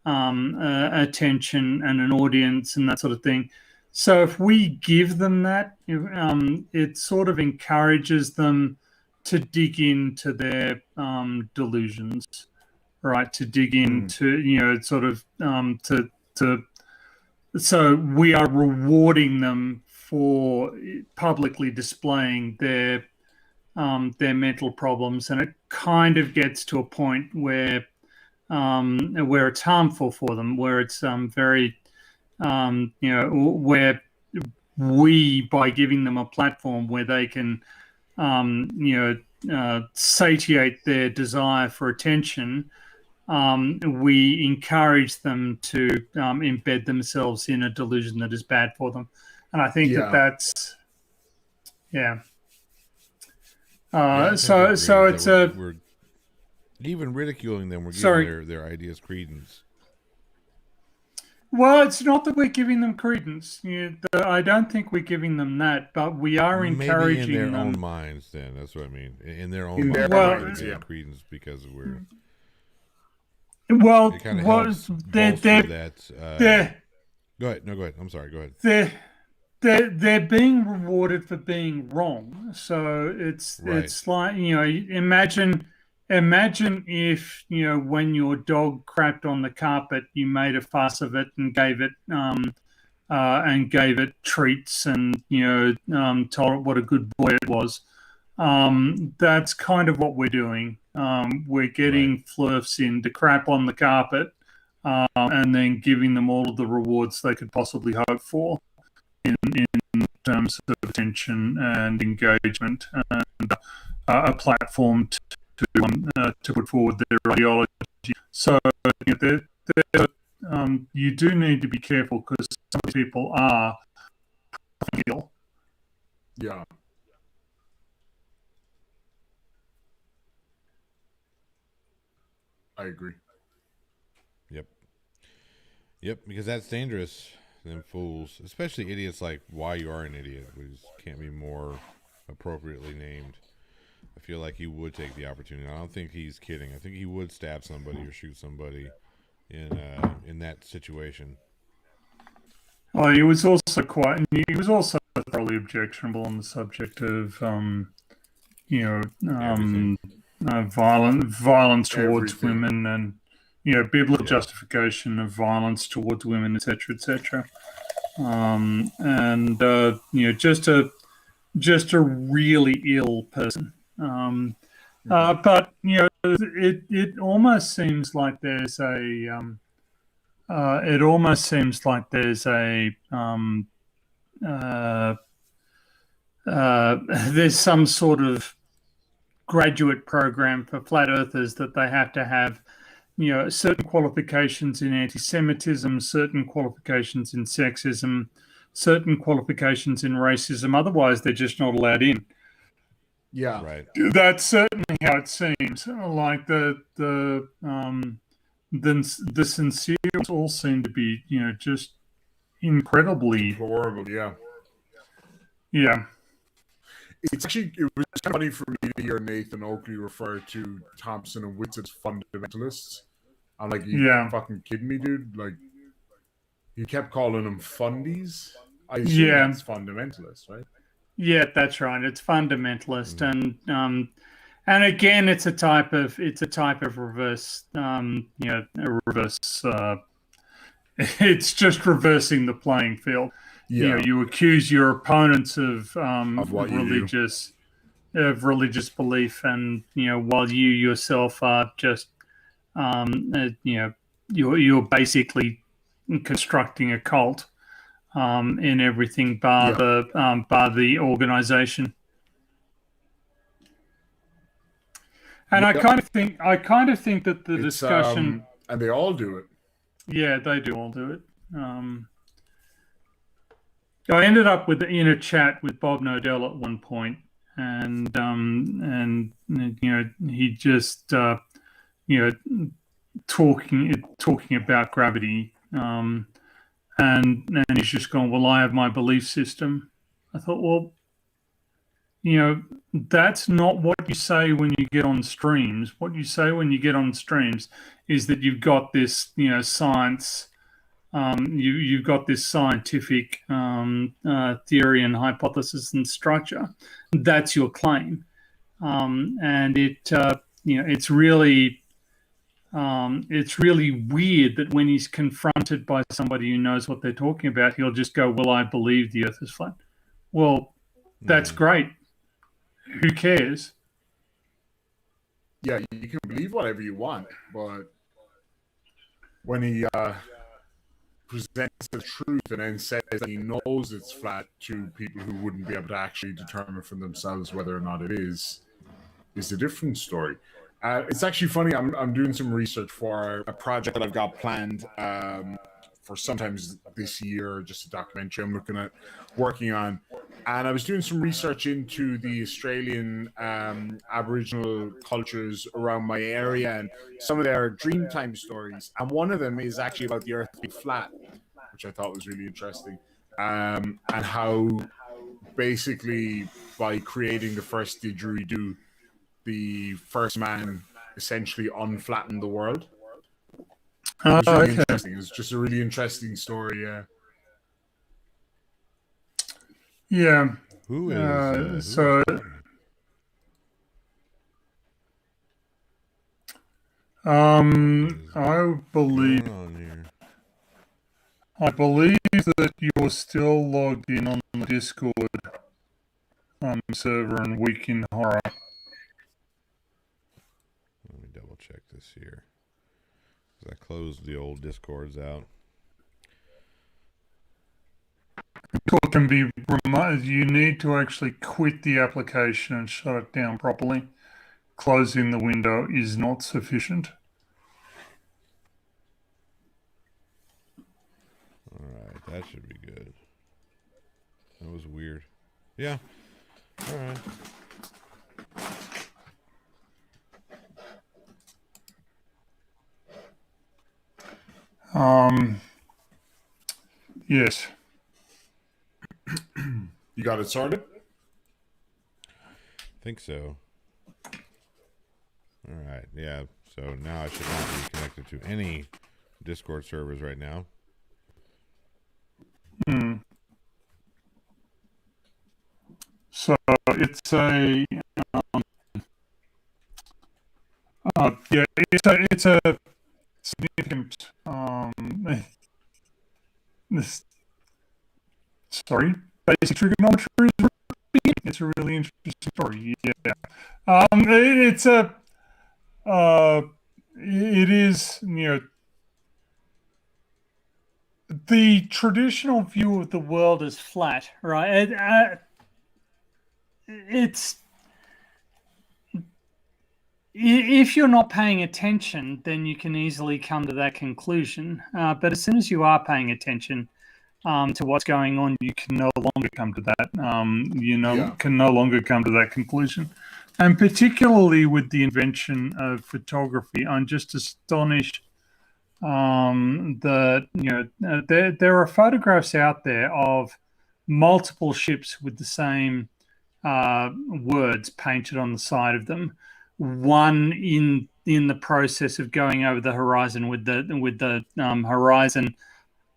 attention and an audience and that sort of thing. So if we give them that, it sort of encourages them to dig into their delusions, right? To dig into, so we are rewarding them for publicly displaying their mental problems, and it kind of gets to a point where it's harmful for them, where it's very, where we, by giving them a platform where they can, satiate their desire for attention, we encourage them to embed themselves in a delusion that is bad for them. And I think that's. So it's we're even ridiculing them. We're giving their ideas credence. Well, it's not that we're giving them credence. I don't think we're giving them that, but we are encouraging maybe in their them. own minds. Then that's what I mean. In their own minds, we're credence because we're. Well, it helps that. Go ahead. No, go ahead. I'm sorry. Go ahead. They're being rewarded for being wrong. So it's like, imagine if, when your dog crapped on the carpet, you made a fuss of it and gave it treats and, told it what a good boy it was. That's kind of what we're doing. We're getting flirfs in to crap on the carpet, and then giving them all of the rewards they could possibly hope for in terms of attention and engagement, and a platform to put forward their ideology. So you do need to be careful because some of these people are ill. Yeah. I agree. Yep, because that's dangerous. Them fools, especially idiots like why you are an idiot, which can't be more appropriately named. I feel like he would take the opportunity. I don't think he's kidding. I think he would stab somebody or shoot somebody in that situation. Well, he was also thoroughly objectionable on the subject of Everything. violence towards Everything. women, and biblical justification of violence towards women, etc., etc. And just a really ill person. But it almost seems like there's there's some sort of graduate program for flat earthers that they have to have certain qualifications in anti-Semitism, certain qualifications in sexism, certain qualifications in racism. Otherwise, they're just not allowed in. Yeah. Right. That's certainly how it seems. Like the sinceres all seem to be, just incredibly, Horrible. Yeah. yeah. It was kind of funny for me to hear Nathan Oakley refer to Thompson and Witts as fundamentalists. I'm like, you fucking kidding me, dude? Like, he kept calling them fundies. I assume that's fundamentalists, right? Yeah, that's right. It's fundamentalist, and again, it's a type of reverse. Reverse. It's just reversing the playing field. Yeah. You accuse your opponents of what you religious belief, and while you yourself are just you're basically constructing a cult in everything bar the organization. And I kind of think that the discussion, and they all do it. Yeah, they do all do it. I ended up in a chat with Bob Nodell at one point, and he just talking about gravity, and he's just gone, well, I have my belief system. I thought, well, that's not what you say when you get on streams. What you say when you get on streams is that you've got this, science. You've got this scientific theory and hypothesis and structure. That's your claim, and it's really weird that when he's confronted by somebody who knows what they're talking about, he'll just go, "Well, I believe the Earth is flat." Well, that's great. Who cares? Yeah, you can believe whatever you want, but when he presents the truth and then says that he knows it's flat to people who wouldn't be able to actually determine for themselves whether or not it is a different story. It's actually funny. I'm doing some research for a project that I've got planned for sometimes this year, just a documentary I'm looking at working on. And I was doing some research into the Australian Aboriginal cultures around my area and some of their Dreamtime stories. And one of them is actually about the Earth being flat, which I thought was really interesting. And how basically by creating the first didgeridoo, the first man essentially unflattened the world. It was really interesting. It was just a really interesting story, yeah. Yeah. Who is so? I believe that you're still logged in on the Discord server and Week in Horror. Let me double check this here. I closed the old Discords out. Talk can be remote. You need to actually quit the application and shut it down properly. Closing the window is not sufficient. All right, that should be good. That was weird. Yeah. All right. Yes. You got it sorted? Think so. All right. Yeah. So now I should not be connected to any Discord servers right now. So it's a it's a significant this sorry, basic trigonometry is repeating. It's a really interesting story. Yeah. It's a it is, the traditional view of the world is flat, right? It's if you're not paying attention, then you can easily come to that conclusion. But as soon as you are paying attention to what's going on, you can no longer come to that. Can no longer come to that conclusion. And particularly with the invention of photography, I'm just astonished that there are photographs out there of multiple ships with the same words painted on the side of them. One in the process of going over the horizon with the horizon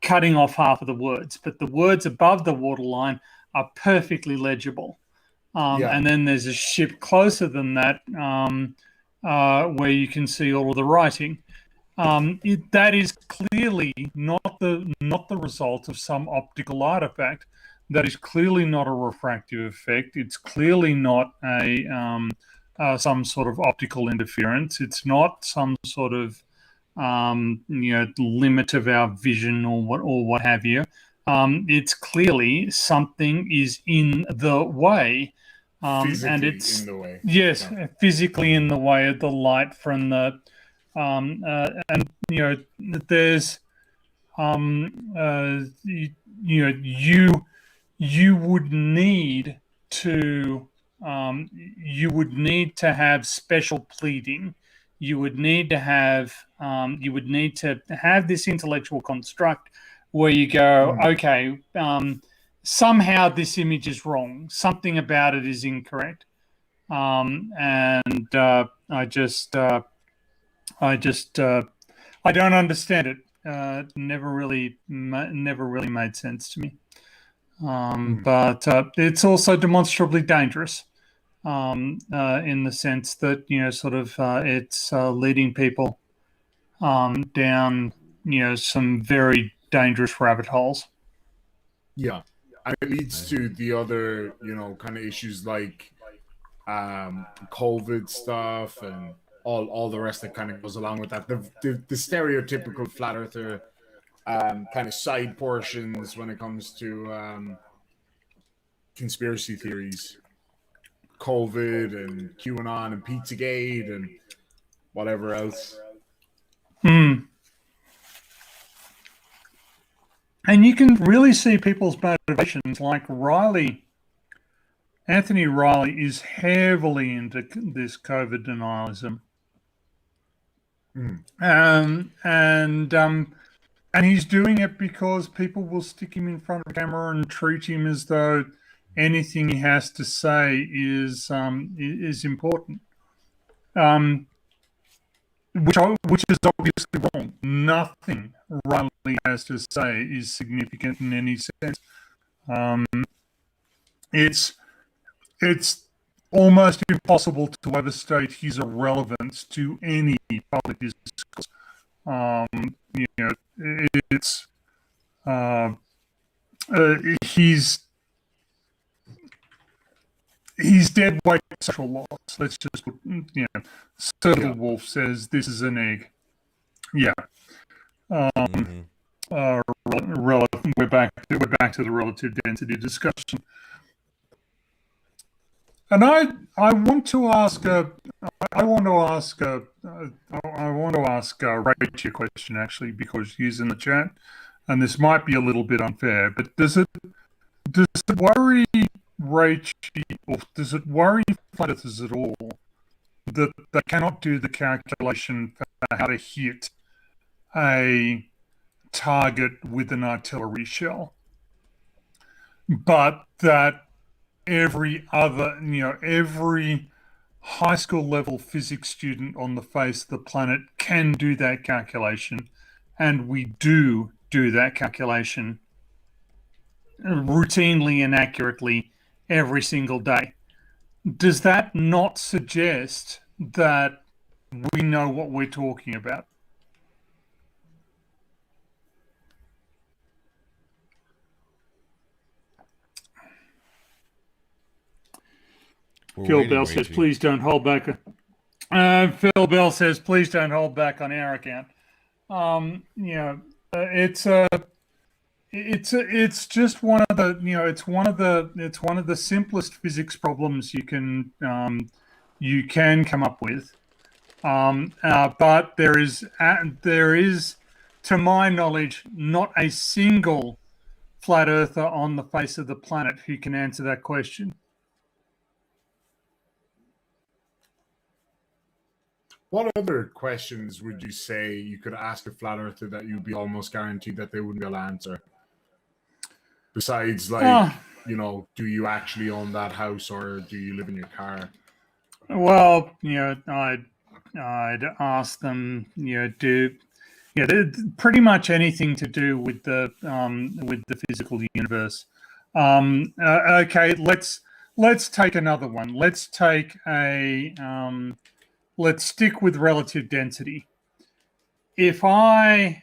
cutting off half of the words, but the words above the waterline are perfectly legible. And then there's a ship closer than that where you can see all of the writing. That is clearly not the result of some optical artifact. That is clearly not a refractive effect. It's clearly not some sort of optical interference. It's not some sort of limit of our vision or what have you. It's clearly something is in the way. Physically and it's in the way. Yes, physically in the way of the light from the there's you would need to have special pleading. You would need to have this intellectual construct where you go, okay, somehow this image is wrong. Something about it is incorrect. I don't understand it. Never really made sense to me. But it's also demonstrably dangerous in the sense that it's leading people down some very dangerous rabbit holes. Yeah, and it leads to the other kind of issues like COVID stuff and all the rest that kind of goes along with that. The stereotypical flat earther kind of side portions when it comes to conspiracy theories, COVID and QAnon and Pizzagate and whatever else. And you can really see people's motivations. Like Anthony Riley is heavily into this COVID denialism. And he's doing it because people will stick him in front of a camera and treat him as though anything he has to say is important, which is obviously wrong. Nothing Riley has to say is significant in any sense. It's almost impossible to overstate his irrelevance to any public discourse. He's dead weight social loss. Let's just put, Turtle Wolf says this is an egg. Yeah. we're back to the relative density discussion. And I want to ask Rach a question, actually, because she's in the chat, and this might be a little bit unfair, but does it worry Rach, or does it worry flat earthers at all that they cannot do the calculation for how to hit a target with an artillery shell, but that every high school level physics student on the face of the planet can do that calculation, and we do that calculation routinely and accurately every single day? Does that not suggest that we know what we're talking about? Phil Bell says, please don't hold back. Phil Bell says, please don't hold back on our account. It's just one of the, it's one of the simplest physics problems you can come up with. But there is, to my knowledge, not a single flat earther on the face of the planet who can answer that question. What other questions would you say you could ask a flat earther that you'd be almost guaranteed that they wouldn't be able to answer? Besides, do you actually own that house, or do you live in your car? Well, I'd ask them, pretty much anything to do with the physical universe. Okay, let's take another one. Let's stick with relative density. Why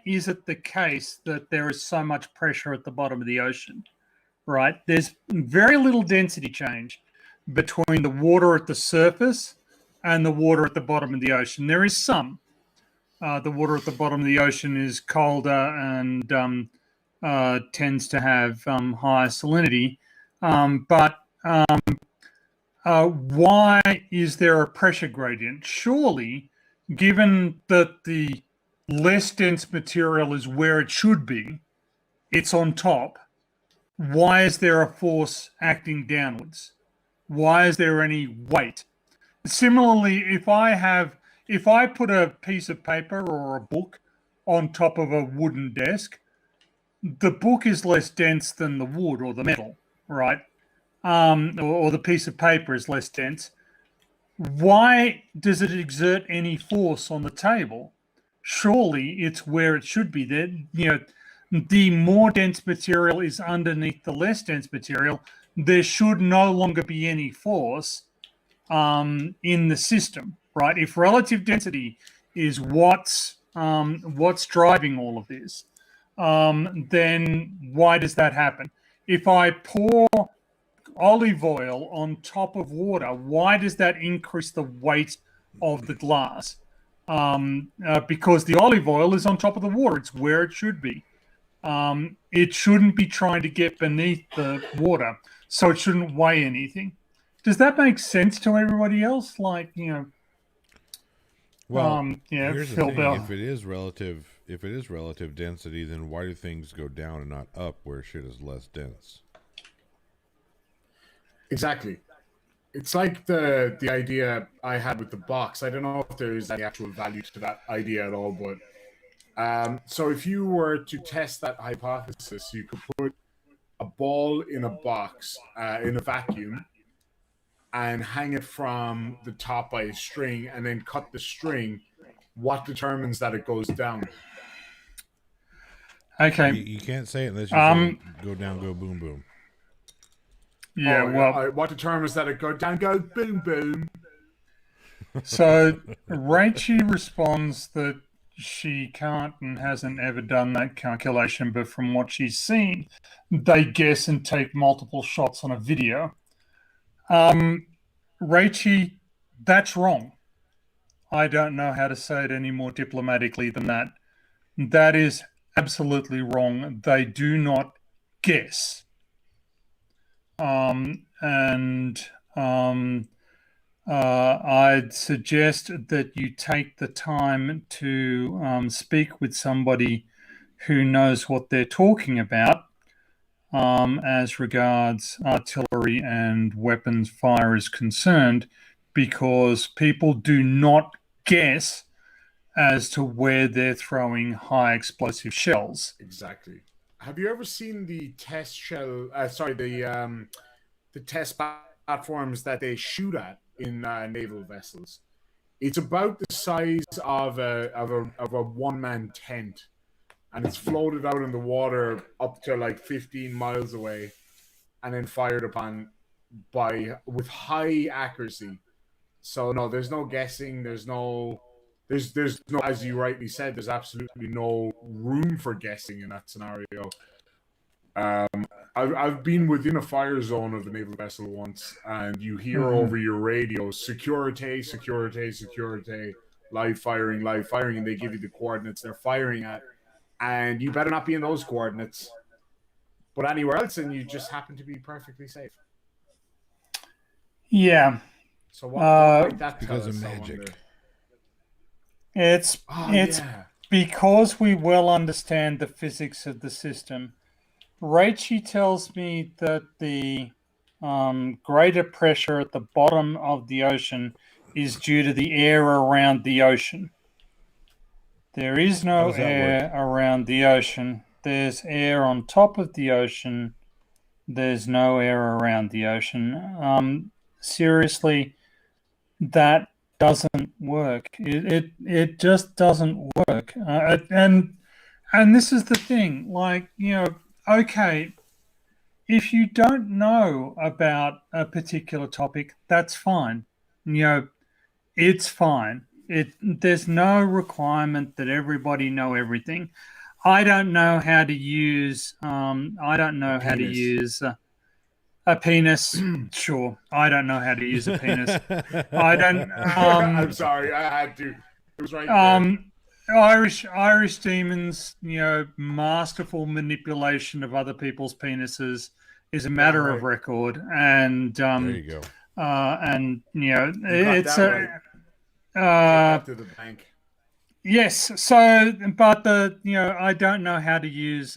is it the case that there is so much pressure at the bottom of the ocean, right? There's very little density change between the water at the surface and the water at the bottom of the ocean. There is some. The water at the bottom of the ocean is colder and tends to have higher salinity. But why is there a pressure gradient? Surely, given that the less dense material is where it should be, it's on top. Why is there a force acting downwards? Why is there any weight? Similarly, if I put a piece of paper or a book on top of a wooden desk, the book is less dense than the wood or the metal, right? Or the piece of paper is less dense. Why does it exert any force on the table? Surely it's where it should be. The more dense material is underneath the less dense material. There should no longer be any force in the system, right? If relative density is what's driving all of this, then why does that happen? If I pour olive oil on top of water, why does that increase the weight of the glass? Because the olive oil is on top of the water. It's where it should be. It shouldn't be trying to get beneath the water, so it shouldn't weigh anything. Does that make sense to everybody else? Well, here's the thing. Bell. If it is relative density, then why do things go down and not up where shit is less dense? Exactly. It's like the idea I had with the box. I don't know if there's any actual value to that idea at all, but so if you were to test that hypothesis, you could put a ball in a box in a vacuum and hang it from the top by a string and then cut the string. What determines that it goes down? Okay. You can't say it unless you say go down, go boom, boom. Yeah, what determines that it go down, go boom, boom? So Rachie responds that she can't and hasn't ever done that calculation, but from what she's seen, they guess and take multiple shots on a video. Rachie, that's wrong. I don't know how to say it any more diplomatically than that. That is absolutely wrong. They do not guess. And I'd suggest that you take the time to speak with somebody who knows what they're talking about as regards artillery and weapons fire is concerned, because people do not guess as to where they're throwing high explosive shells. Exactly. Have you ever seen the test shell? The test platforms that they shoot at in naval vessels. It's about the size of a one man tent, and it's floated out in the water up to like 15 miles away, and then fired upon by with high accuracy. So no, there's no guessing. There's no, as you rightly said, there's absolutely no room for guessing in that scenario. I've been within a fire zone of a naval vessel once, and you hear over your radio, "Securite, securite, securite, live firing," and they give you the coordinates they're firing at, and you better not be in those coordinates, but anywhere else, and you just happen to be perfectly safe. Yeah, So what might that tell because of us? I magic. wonder? it's Yeah. because we well understand the physics of the system. Raichi tells me that the greater pressure at the bottom of the ocean is due to the air around the ocean. There is How no does that air around the ocean. There's air on top of the ocean. There's no air around the ocean. Seriously, that doesn't work. It just doesn't work. And this is the thing. Like, okay, if you don't know about a particular topic, that's fine. It's fine. There's no requirement that everybody know everything. I don't know how to use. I don't know how to penis. use a penis. Sure, I don't know how to use a penis. I don't. I'm sorry, I had to. It was right there. Irish demons, masterful manipulation of other people's penises is a matter of right. record, and There you go. it's that a. right. Take Uh, that to the bank. yes, so but I don't know how to use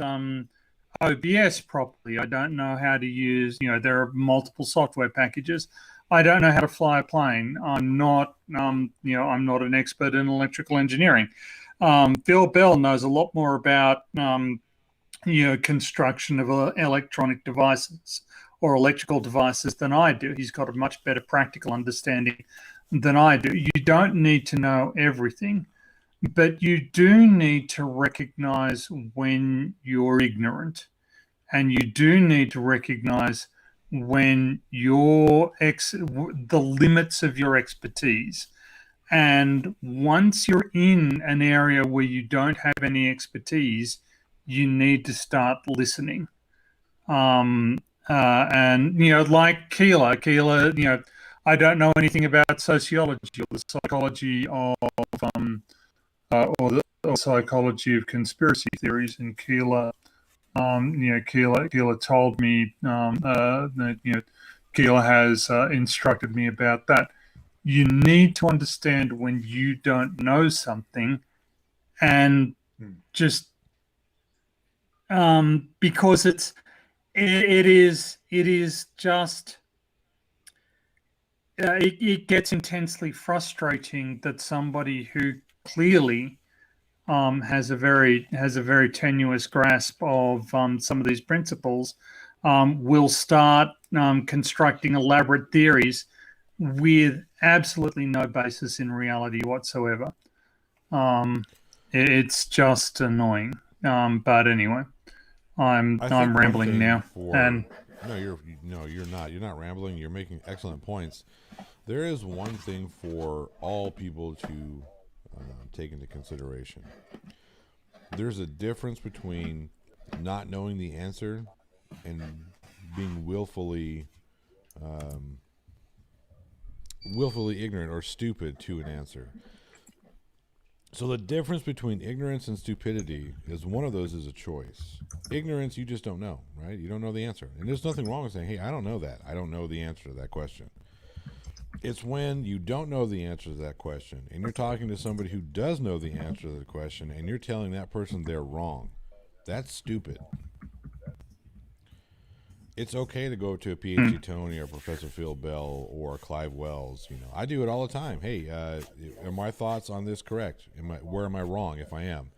OBS properly. I don't know how to use, there are multiple software packages. I don't know how to fly a plane. I'm not I'm not an expert in electrical engineering. Phil Bell knows a lot more about construction of electronic devices or electrical devices than I do. He's got a much better practical understanding than I do. You don't need to know everything, but you do need to recognize when you're ignorant, and you do need to recognize when the limits of your expertise. And once you're in an area where you don't have any expertise, you need to start listening. And like Keela, I don't know anything about sociology or the psychology of or psychology of conspiracy theories. And Keela told me that Keela has instructed me about that. You need to understand when you don't know something, and just because it is just it gets intensely frustrating that somebody who clearly has a very tenuous grasp of some of these principles will start constructing elaborate theories with absolutely no basis in reality whatsoever. It's just annoying. But anyway, I'm one rambling thing now. And you're not. You're not rambling. You're making excellent points. There is one thing for all people to take into consideration. There's a difference between not knowing the answer and being willfully ignorant or stupid to an answer. So the difference between ignorance and stupidity is one of those is a choice. Ignorance, you just don't know, right? You don't know the answer. And there's nothing wrong with saying, hey, I don't know that. I don't know the answer to that question. It's when you don't know the answer to that question and you're talking to somebody who does know the answer to the question and you're telling that person they're wrong. That's stupid. It's okay to go to a PhD Tony or Professor Phil Bell or Clive Wells. You know, I do it all the time. Hey, are my thoughts on this correct? Where am I wrong if I am?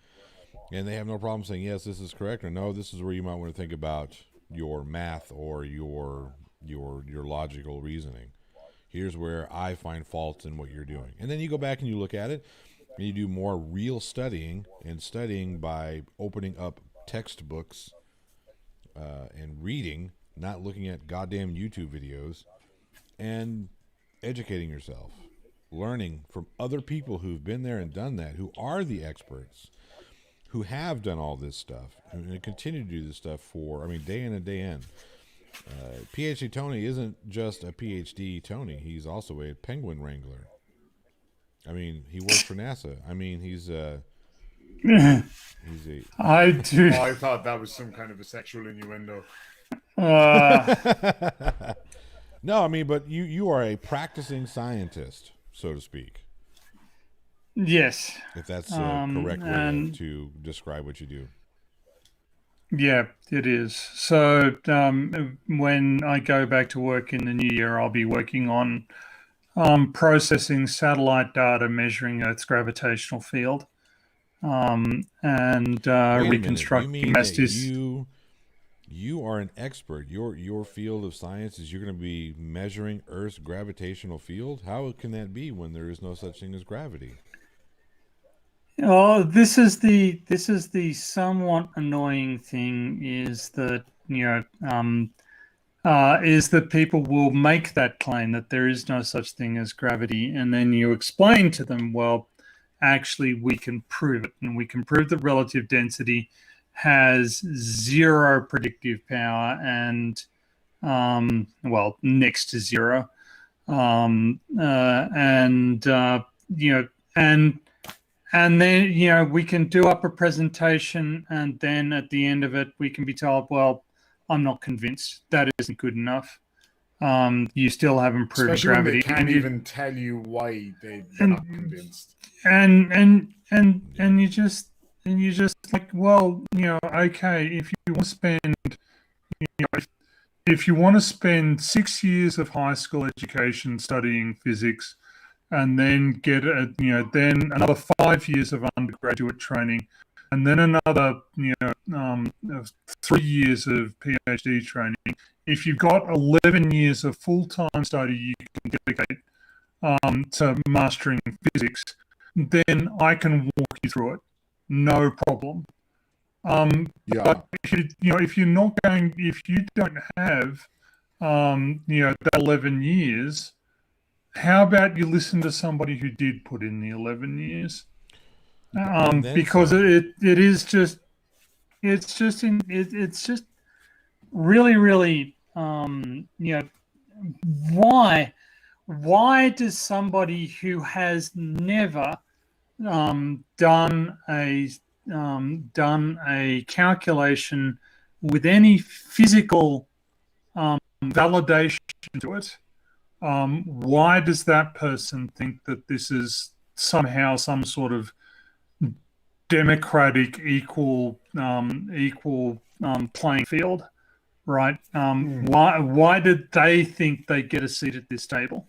And they have no problem saying, yes, this is correct, or no, this is where you might want to think about your math or your logical reasoning. Here's where I find faults in what you're doing. And then you go back and you look at it and you do more real studying, and studying by opening up textbooks and reading, not looking at goddamn YouTube videos, and educating yourself, learning from other people who've been there and done that, who are the experts, who have done all this stuff and continue to do this stuff for, day in and day in. PhD Tony isn't just a PhD Tony. He's also a penguin wrangler. He works for NASA. He's a... I do. Oh, I thought that was some kind of a sexual innuendo. No, but you are a practicing scientist, so to speak. Yes. If that's the correct way to describe what you do. Yeah, it is. So when I go back to work in the new year, I'll be working on processing satellite data measuring Earth's gravitational field, and reconstructing You are an expert. Your field of science is you're going to be measuring Earth's gravitational field. How can that be when there is no such thing as gravity? Oh, this is the somewhat annoying thing is that is that people will make that claim that there is no such thing as gravity, and then you explain to them, well, actually we can prove it, and we can prove that relative density has zero predictive power and next to zero, and then, we can do up a presentation, and then at the end of it, we can be told, well, I'm not convinced. That isn't good enough. You still haven't proven Especially gravity. when they can't even tell you why they're not convinced. And you just like, well, okay, if you want to spend, if you want to spend 6 years of high school education studying physics, and then get then another 5 years of undergraduate training, and then another 3 years of PhD training. If you've got 11 years of full-time study you can dedicate to mastering physics, then I can walk you through it, no problem. But if you don't have that 11 years. How about you listen to somebody who did put in the 11 years? Because it's just really, really, why does somebody who has never done a calculation with any physical validation to it, why does that person think that this is somehow some sort of democratic equal playing field, right? Why did they think they get a seat at this table?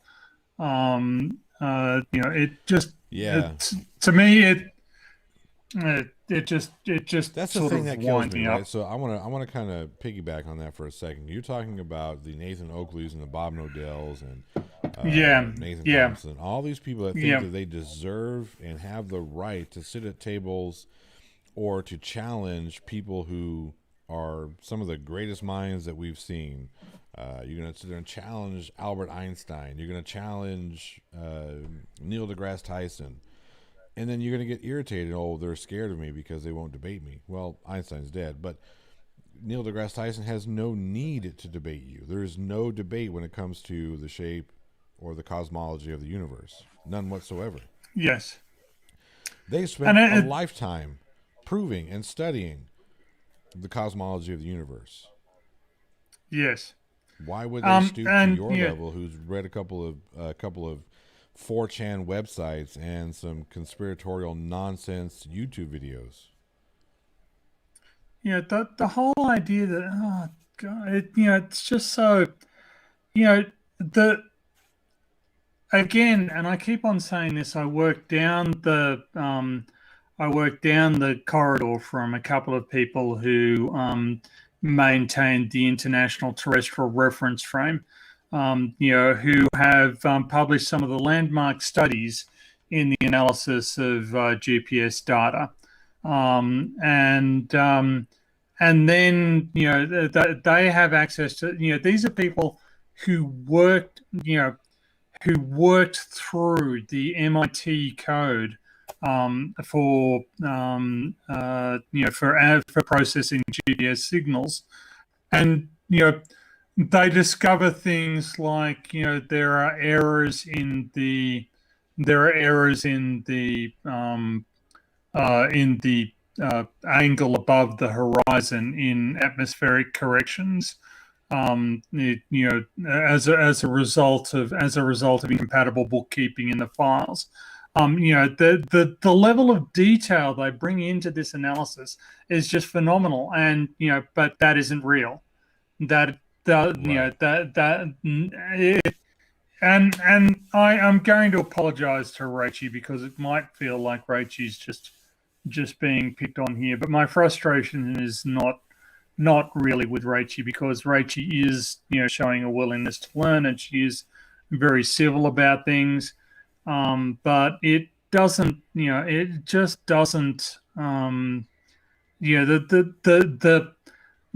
It just to me it just that's the thing that kills me, right? So I want to kind of piggyback on that for a second. You're talking about the Nathan Oakleys and the Bob Nodells and Nathan Thompson, all these people that think that they deserve and have the right to sit at tables or to challenge people who are some of the greatest minds that we've seen. You're going to sit there and challenge Albert Einstein. You're going to challenge Neil deGrasse Tyson. And then you're going to get irritated. Oh, they're scared of me because they won't debate me. Well, Einstein's dead, but Neil deGrasse Tyson has no need to debate you. There is no debate when it comes to the shape or the cosmology of the universe. None whatsoever. Yes. They spent And a lifetime proving and studying the cosmology of the universe. yes. Why would they stoop to And your level, who's read a couple of 4chan websites and some conspiratorial nonsense YouTube videos? the whole idea that, oh god, it's just so, you know the again, and I keep on saying this. I worked down the corridor from a couple of people who maintained the International Terrestrial Reference Frame, who have published some of the landmark studies in the analysis of GPS data, and then they have access to, these are people who worked through the MIT code for processing GPS signals, and they discover things like, there are errors in the angle above the horizon in atmospheric corrections, as a result of incompatible bookkeeping in the files. The level of detail they bring into this analysis is just phenomenal, and but that isn't real. That that you know Right. that and I am going to apologize to Rachie, because it might feel like Rachie's just being picked on here, but my frustration is not really with Rachie, because Rachie is, showing a willingness to learn, and she is very civil about things. But it doesn't, it just doesn't,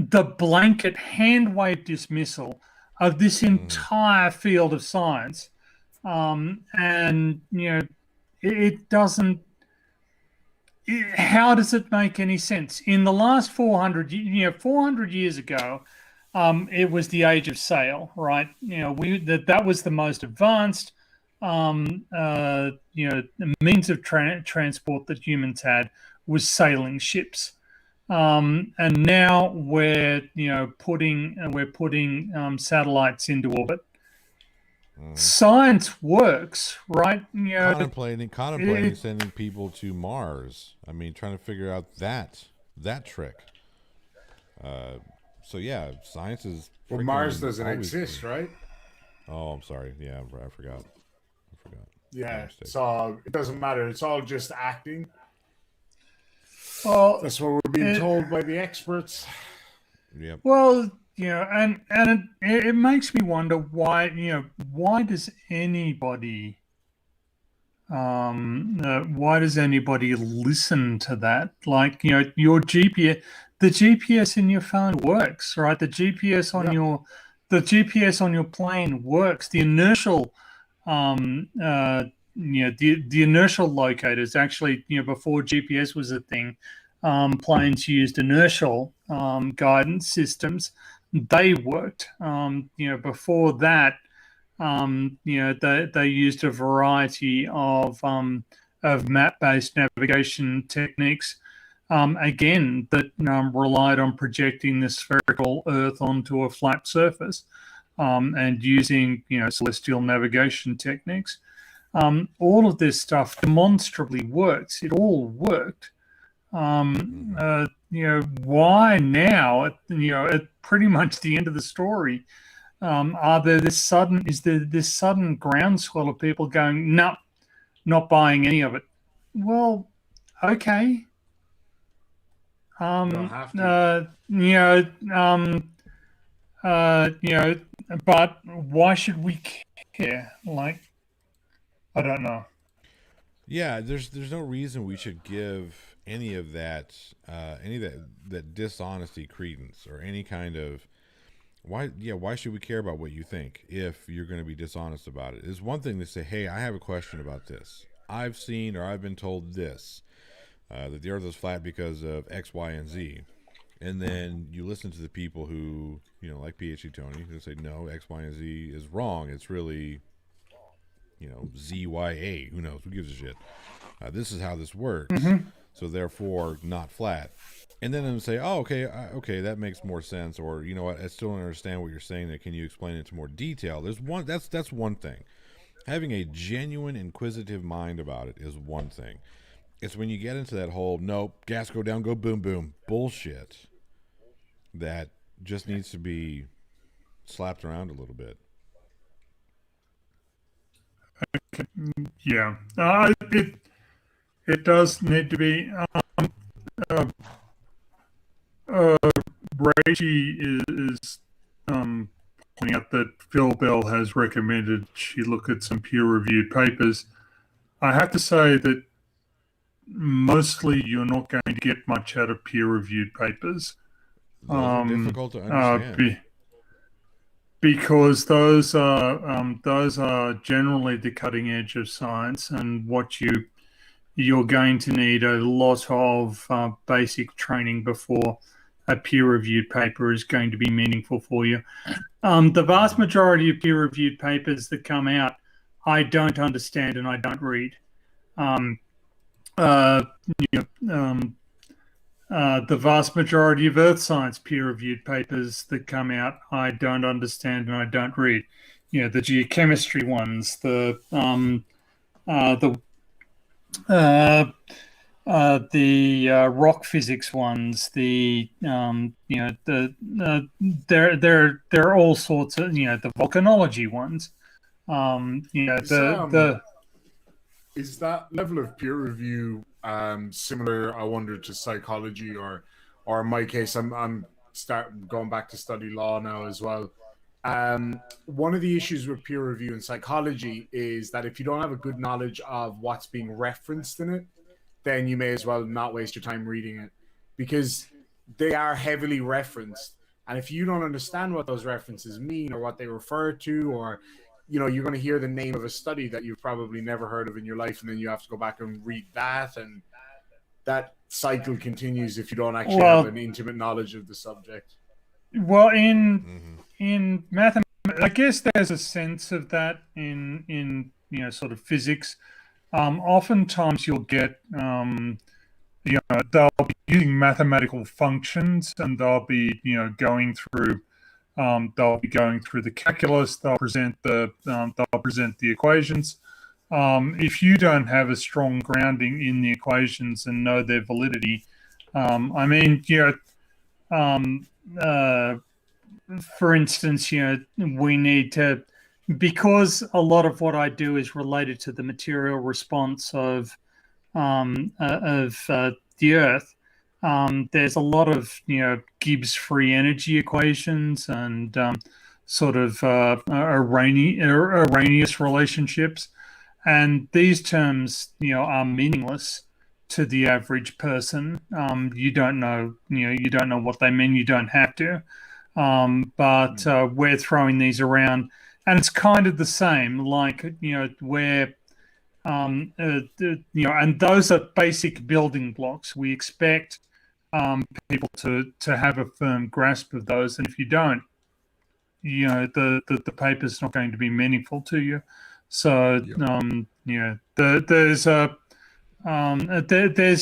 the blanket hand wave dismissal of this entire field of science, and it doesn't. How does it make any sense? In the last 400 years ago, it was the age of sail, right? That was the most advanced, means of transport that humans had, was sailing ships. And now we're putting satellites into orbit. Science works, right? Contemplating sending people to Mars. I mean, trying to figure out that trick. So yeah, science is. Well, Mars freaking doesn't always exist, cool. right? Oh, I'm sorry. Yeah, I forgot. Yeah, mistake. so it doesn't matter. It's all just acting. Well, That's what we're being told by the experts. Yep. well, and it makes me wonder why does anybody listen to that? Like, your GPS, the GPS in your phone works, right? The GPS on your plane works. The inertial, the inertial locators, actually, before GPS was a thing, planes used inertial guidance systems. They worked. Before that, they used a variety of map-based navigation techniques, again, that relied on projecting the spherical Earth onto a flat surface, and using celestial navigation techniques. All of this stuff demonstrably works. It all worked. Why now? At pretty much the end of the story, is there this sudden groundswell of people going, no, not buying any of it? Well, okay. You don't have to. But why should we care? Like, I don't know. Yeah, there's no reason we should give any of that dishonesty credence, or any kind of why should we care about what you think if you're going to be dishonest about it? It's one thing to say, hey, I have a question about this. I've seen, or I've been told this, that the earth is flat because of X, Y, and Z. And then you listen to the people who, like PhD Tony, who say, no, X, Y, and Z is wrong. It's really, ZYA. Who knows? Who gives a shit? This is how this works. Mm-hmm. So therefore, not flat. And then say, oh, okay, okay, that makes more sense. Or you know what, I still don't understand what you're saying. Can you explain it to more detail? There's one. That's one thing. Having a genuine inquisitive mind about it is one thing. It's when you get into that whole nope, gas go down, go boom boom bullshit that just needs to be slapped around a little bit. Yeah, it does need to be. Rachie is pointing out that Phil Bell has recommended she look at some peer-reviewed papers. I have to say that mostly you're not going to get much out of peer-reviewed papers. Those are difficult to understand. Because those are generally the cutting edge of science, and what you're going to need a lot of basic training before a peer-reviewed paper is going to be meaningful for you. The vast majority of peer-reviewed papers that come out, I don't understand and I don't read. The vast majority of earth science peer-reviewed papers that come out, I don't understand and I don't read. You know, the geochemistry ones, the rock physics ones, there are all sorts of, the volcanology ones. Is that level of peer review similar, I wonder, to psychology, or in my case, I'm going back to study law now as well. One of the issues with peer review in psychology is that if you don't have a good knowledge of what's being referenced in it, then you may as well not waste your time reading it, because they are heavily referenced. And if you don't understand what those references mean or what they refer to, or you're going to hear the name of a study that you've probably never heard of in your life, and then you have to go back and read that, and that cycle continues if you don't actually have an intimate knowledge of the subject. Well, in mathematics, I guess there's a sense of that in sort of physics. Oftentimes you'll get they'll be using mathematical functions, and they'll be going through the calculus. They'll present the equations. If you don't have a strong grounding in the equations and know their validity, for instance, we need to, because a lot of what I do is related to the material response of the Earth. There's a lot of Gibbs free energy equations and sort of Arrhenius relationships, and these terms are meaningless to the average person. You don't know what they mean. You don't have to, but we're throwing these around, and it's kind of the same. Like where and those are basic building blocks. We expect people to have a firm grasp of those, and if you don't, the paper's not going to be meaningful to you. So there's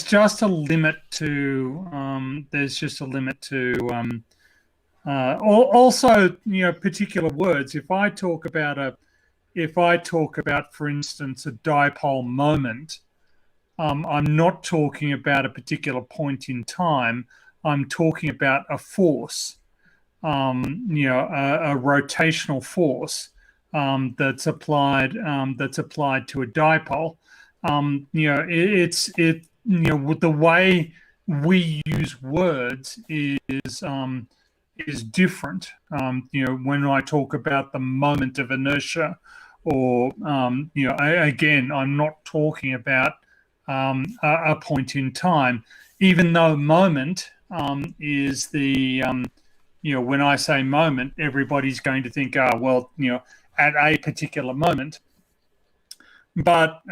just a limit to also particular words. If I talk about, for instance, a dipole moment, I'm not talking about a particular point in time. I'm talking about a force, a rotational force that's applied to a dipole. With the way we use words is different. When I talk about the moment of inertia, or again, I'm not talking about a point in time, even though moment is the when I say moment, everybody's going to think, at a particular moment. But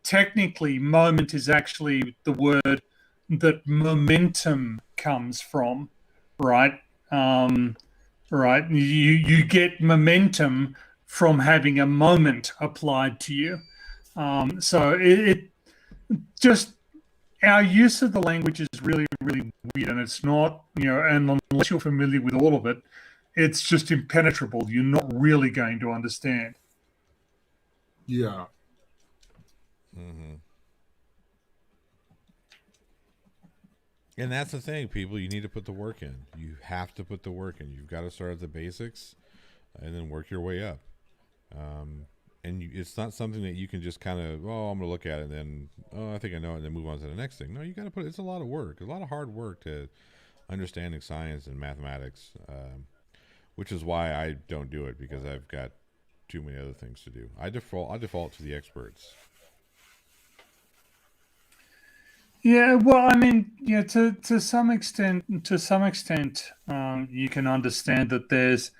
technically, moment is actually the word that momentum comes from, right? Right. You get momentum from having a moment applied to you. So just our use of the language is really, really weird, and it's not, and unless you're familiar with all of it, it's just impenetrable. You're not really going to understand. Yeah. And that's the thing, people. You need to put the work in. You have to put the work in. You've got to start at the basics and then work your way up. And it's not something that you can just kind of, oh, I'm going to look at it and then, oh, I think I know it, and then move on to the next thing. No, you got to put, it's a lot of work, a lot of hard work to understanding science and mathematics, which is why I don't do it, because I've got too many other things to do. I default to the experts. Yeah, well, I mean, to some extent, you can understand that there's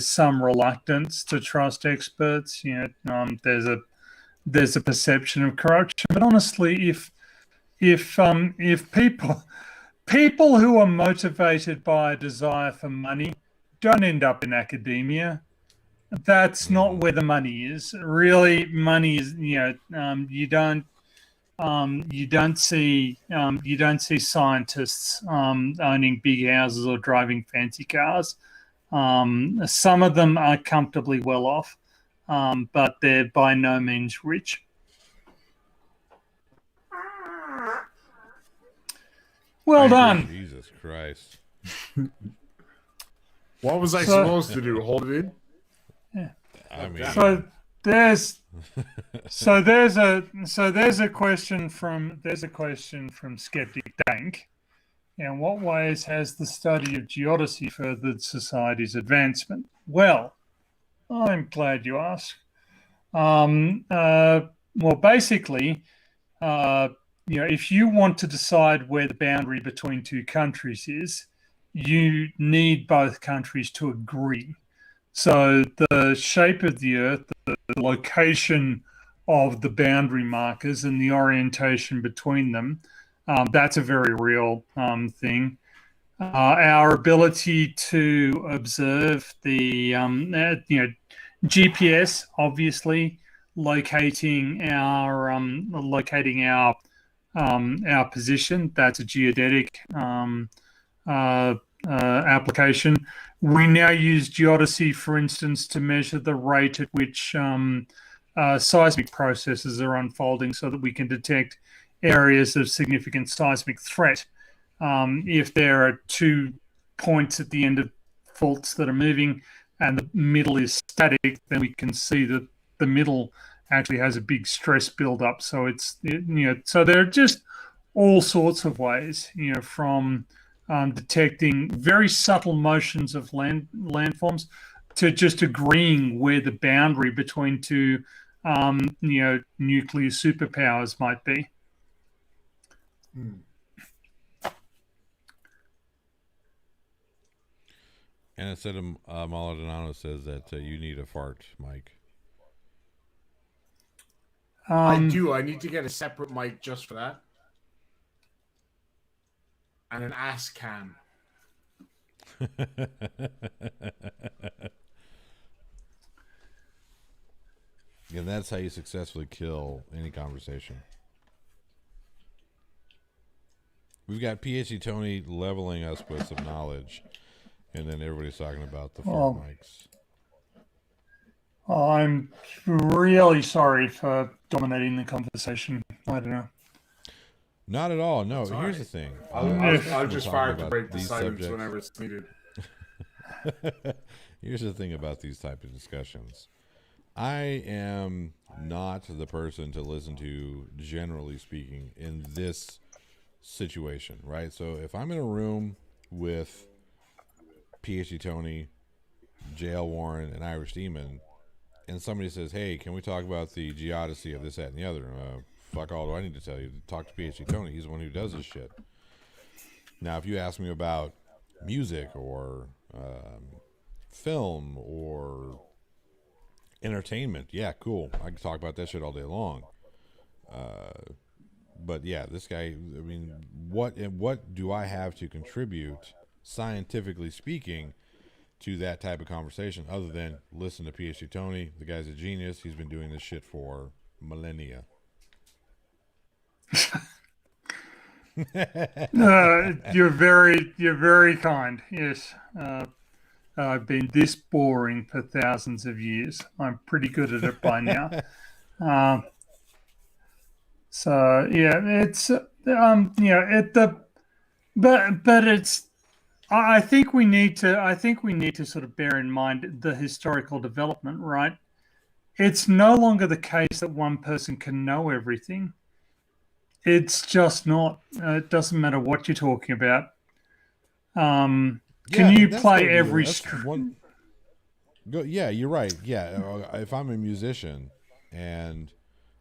some reluctance to trust experts. There's a perception of corruption, but honestly, if people who are motivated by a desire for money don't end up in academia, that's not where the money is. Really, money is, you don't see scientists owning big houses or driving fancy cars. Some of them are comfortably well off, but they're by no means rich. Well done. Jesus Christ. What was I supposed to do? Hold it in? I mean, there's a question from Skeptic Dank. In what ways has the study of geodesy furthered society's advancement? Well, I'm glad you asked. Well, basically, if you want to decide where the boundary between two countries is, you need both countries to agree. So the shape of the Earth, the location of the boundary markers, and the orientation between them, that's a very real thing. Our ability to observe the, GPS, obviously, locating our position. That's a geodetic application. We now use geodesy, for instance, to measure the rate at which seismic processes are unfolding, so that we can detect areas of significant seismic threat. If there are 2 points at the end of faults that are moving and the middle is static, then we can see that the middle actually has a big stress buildup. So so there are just all sorts of ways, from detecting very subtle motions of landforms to just agreeing where the boundary between two, nuclear superpowers might be. and instead of Maldonado says that you need a fart, Mike. I do. I need to get a separate mic just for that. And an ass cam. And that's how you successfully kill any conversation. We've got PhD Tony leveling us with some knowledge, and then everybody's talking about the fart mics. I'm really sorry for dominating the conversation. I don't know. Not at all. No, Sorry. here's the thing. I'll just Talking fire to about break the these silence subjects. whenever it's needed. Here's the thing about these type of discussions. I am not the person to listen to, generally speaking, in this situation, right? So if I'm in a room with PhD Tony, JL Warren, and Irish Demon, and somebody says, hey, can we talk about the geodesy of this, that, and the other? Fuck all do I need to tell you? Talk to PhD Tony. He's the one who does this shit. Now, if you ask me about music or film or entertainment, yeah, cool. I can talk about that shit all day long. But yeah, this guy, I mean, what do I have to contribute, scientifically speaking, to that type of conversation other than listen to PhD Tony? The guy's a genius. He's been doing this shit for millennia. You're very kind. Yes. I've been this boring for thousands of years. I'm pretty good at it by now. Um, so yeah, it's but it's. I think we need to. I think we need to sort of bear in mind the historical development, right? It's no longer the case that one person can know everything. It's just not. It doesn't matter what you're talking about. Can Yeah, you and that's play gotta be every that's one. Go, yeah, you're right. Yeah, if I'm a musician and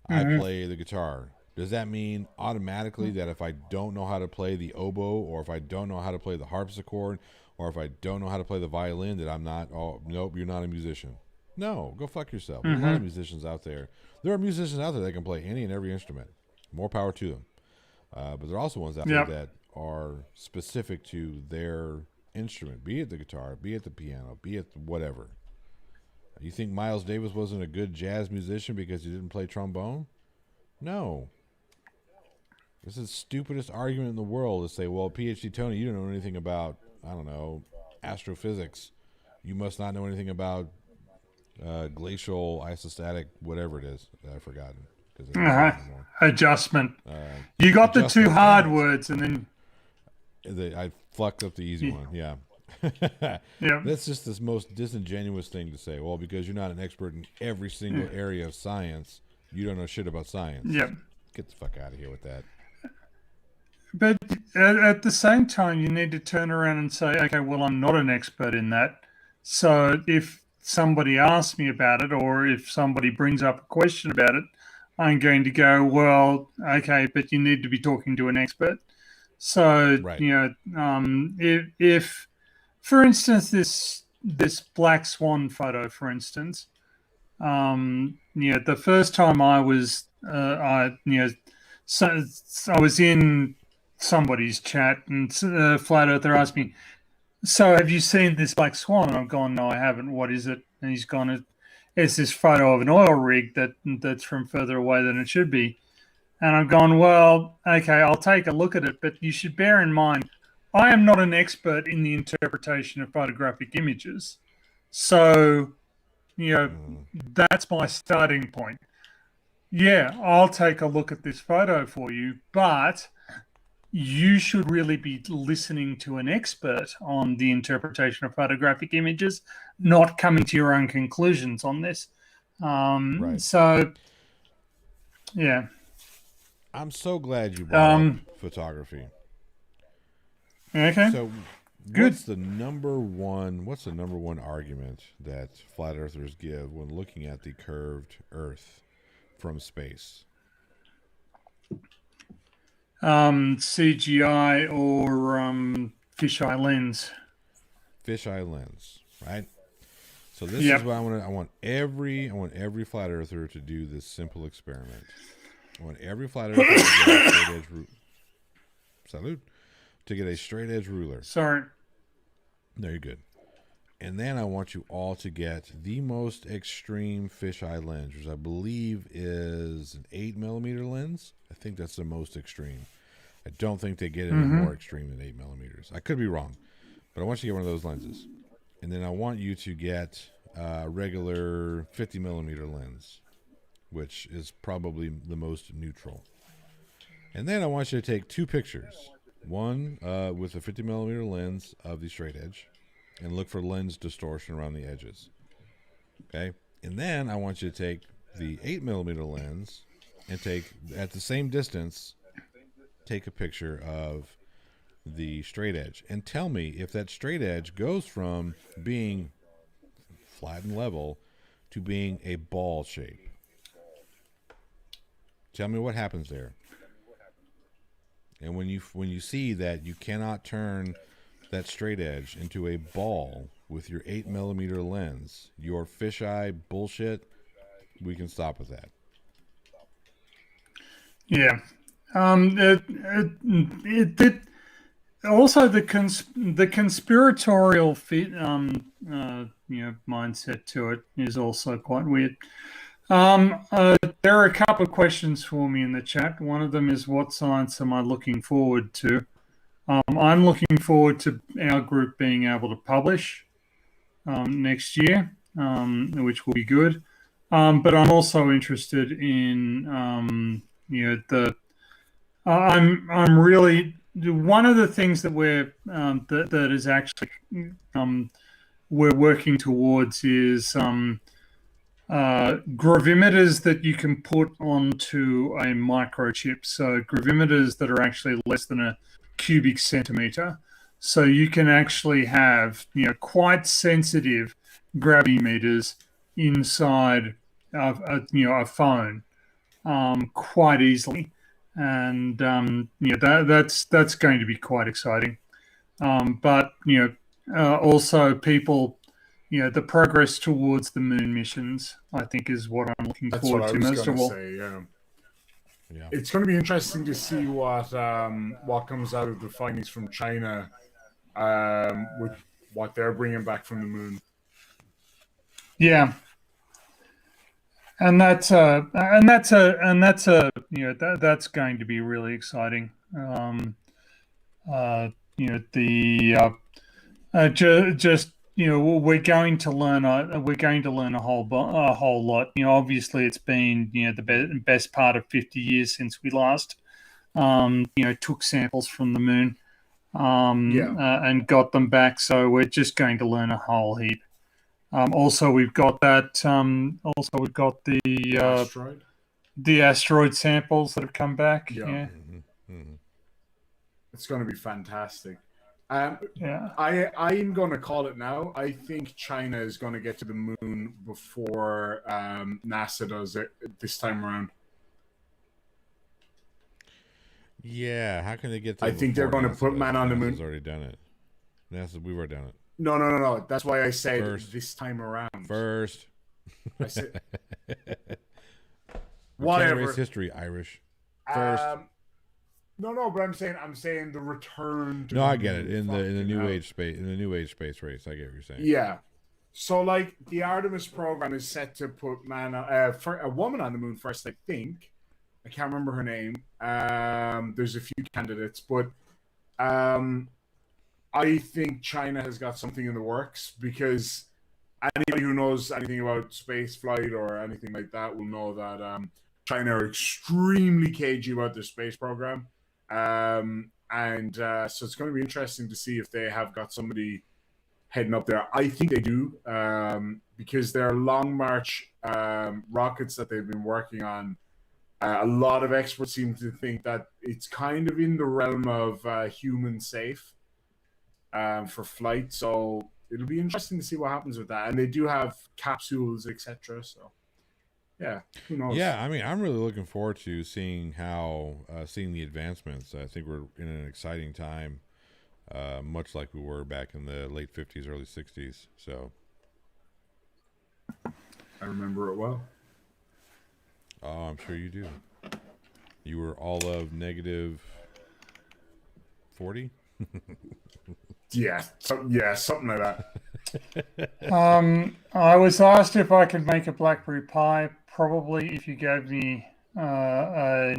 I play the guitar, does that mean automatically that if I don't know how to play the oboe, or if I don't know how to play the harpsichord, or if I don't know how to play the violin, that I'm not? Oh, nope, you're not a musician. No, go fuck yourself. There's a lot of musicians out there. There are musicians out there that can play any and every instrument. More power to them. But there are also ones out there Yep. that are specific to their instrument, be it the guitar, be it the piano, be it whatever. You think Miles Davis wasn't a good jazz musician because he didn't play trombone? No. This is the stupidest argument in the world to say, well, PhD Tony, you don't know anything about, I don't know, astrophysics. You must not know anything about glacial isostatic, whatever it is. I've forgotten. Adjustment. You got the two adjustment, hard thanks. words, and then I fucked up the easy one. Yeah. yeah, That's just the most disingenuous thing to say. Well, because you're not an expert in every single area of science, you don't know shit about science. yeah. Get the fuck out of here with that. But at the same time, you need to turn around and say, okay, well, I'm not an expert in that. So if somebody asks me about it, or if somebody brings up a question about it, I'm going to go, well, okay, but you need to be talking to an expert. So, Right. if for instance, this black swan photo, for instance, the first time I was, so I was in somebody's chat, and Flat Earther asked me, so have you seen this black swan? And I've gone, no, I haven't. What is it? And he's gone, it's this photo of an oil rig that's from further away than it should be. And I've gone, well, okay, I'll take a look at it, but you should bear in mind, I am not an expert in the interpretation of photographic images. So, that's my starting point. Yeah, I'll take a look at this photo for you, but you should really be listening to an expert on the interpretation of photographic images, not coming to your own conclusions on this. Right. So, yeah. I'm so glad you brought up photography. Okay. So, Good. What's the number one argument that flat earthers give when looking at the curved Earth from space? CGI or fisheye lens. Fisheye lens, right? So this Yep. is what I want every flat earther to do this simple experiment. I want every flat earther to get a straight edge to get a straight edge ruler. Sorry. No, you're good. And then I want you all to get the most extreme fisheye lens, which I believe is an 8mm lens. I think that's the most extreme. I don't think they get any more extreme than 8mm. I could be wrong, but I want you to get one of those lenses. And then I want you to get a regular 50mm lens, which is probably the most neutral. And then I want you to take two pictures. One with a 50mm lens of the straight edge, and look for lens distortion around the edges. Okay? And then I want you to take the 8mm lens and take, at the same distance, take a picture of the straight edge. And tell me if that straight edge goes from being flat and level to being a ball shape. Tell me what happens there. And when you see that you cannot turn that straight edge into a ball with your 8mm lens, your fisheye bullshit, we can stop with that. Yeah. Also the conspiratorial mindset to it is also quite weird. There are a couple of questions for me in the chat. One of them is, what science am I looking forward to? I'm looking forward to our group being able to publish next year, which will be good. But I'm also interested in, the. I'm really one of the things that that is actually um, we're working towards is gravimeters that you can put onto a microchip. So gravimeters that are actually less than a cubic centimeter. So you can actually have, quite sensitive gravimeters inside of a phone quite easily, and that's going to be quite exciting. But also people, the progress towards the moon missions, I think, is what I'm looking That's what forward I to was most going of to all. say. Yeah. Yeah. It's going to be interesting to see what comes out of the findings from China with what they're bringing back from the moon. Yeah, that's going to be really exciting. The just we're going to learn a whole lot. Obviously it's been the best part of 50 years since we last took samples from the moon Yeah. and got them back. So we're just going to learn a whole heap. Also, we've got that. Also, we've got Asteroid. the asteroid samples that have come back. Yeah. Yeah, It's going to be fantastic. yeah. I'm going to call it now. I think China is going to get to the moon before NASA does it this time around. Yeah, how can they get to I it think they're before going to NASA put does? man on the moon. NASA's already done it. We've already done it. No. That's why I said First. this time around. First. I said, We whatever. can't erase history, Irish. First. No, but I'm saying the return to No, the I get it. moon. In the new Fucking age space, in the new age space race, I get what you're saying. Yeah. So like the Artemis program is set to put for a woman on the moon first, I think. I can't remember her name. There's a few candidates, but I think China has got something in the works, because anybody who knows anything about space flight or anything like that will know that China are extremely cagey about their space program. So it's going to be interesting to see if they have got somebody heading up there. I think they do, because their Long March rockets that they've been working on, a lot of experts seem to think that it's kind of in the realm of human safe for flight. So it'll be interesting to see what happens with that. And they do have capsules, etc. So yeah, who knows? Yeah, I mean, I'm really looking forward to seeing seeing the advancements. I think we're in an exciting time, much like we were back in the late 50s, early 60s. So I remember it well. oh, I'm sure you do. You were all of negative 40? Yeah, something like that. I was asked if I could make a blackberry pie. Probably, if you gave me a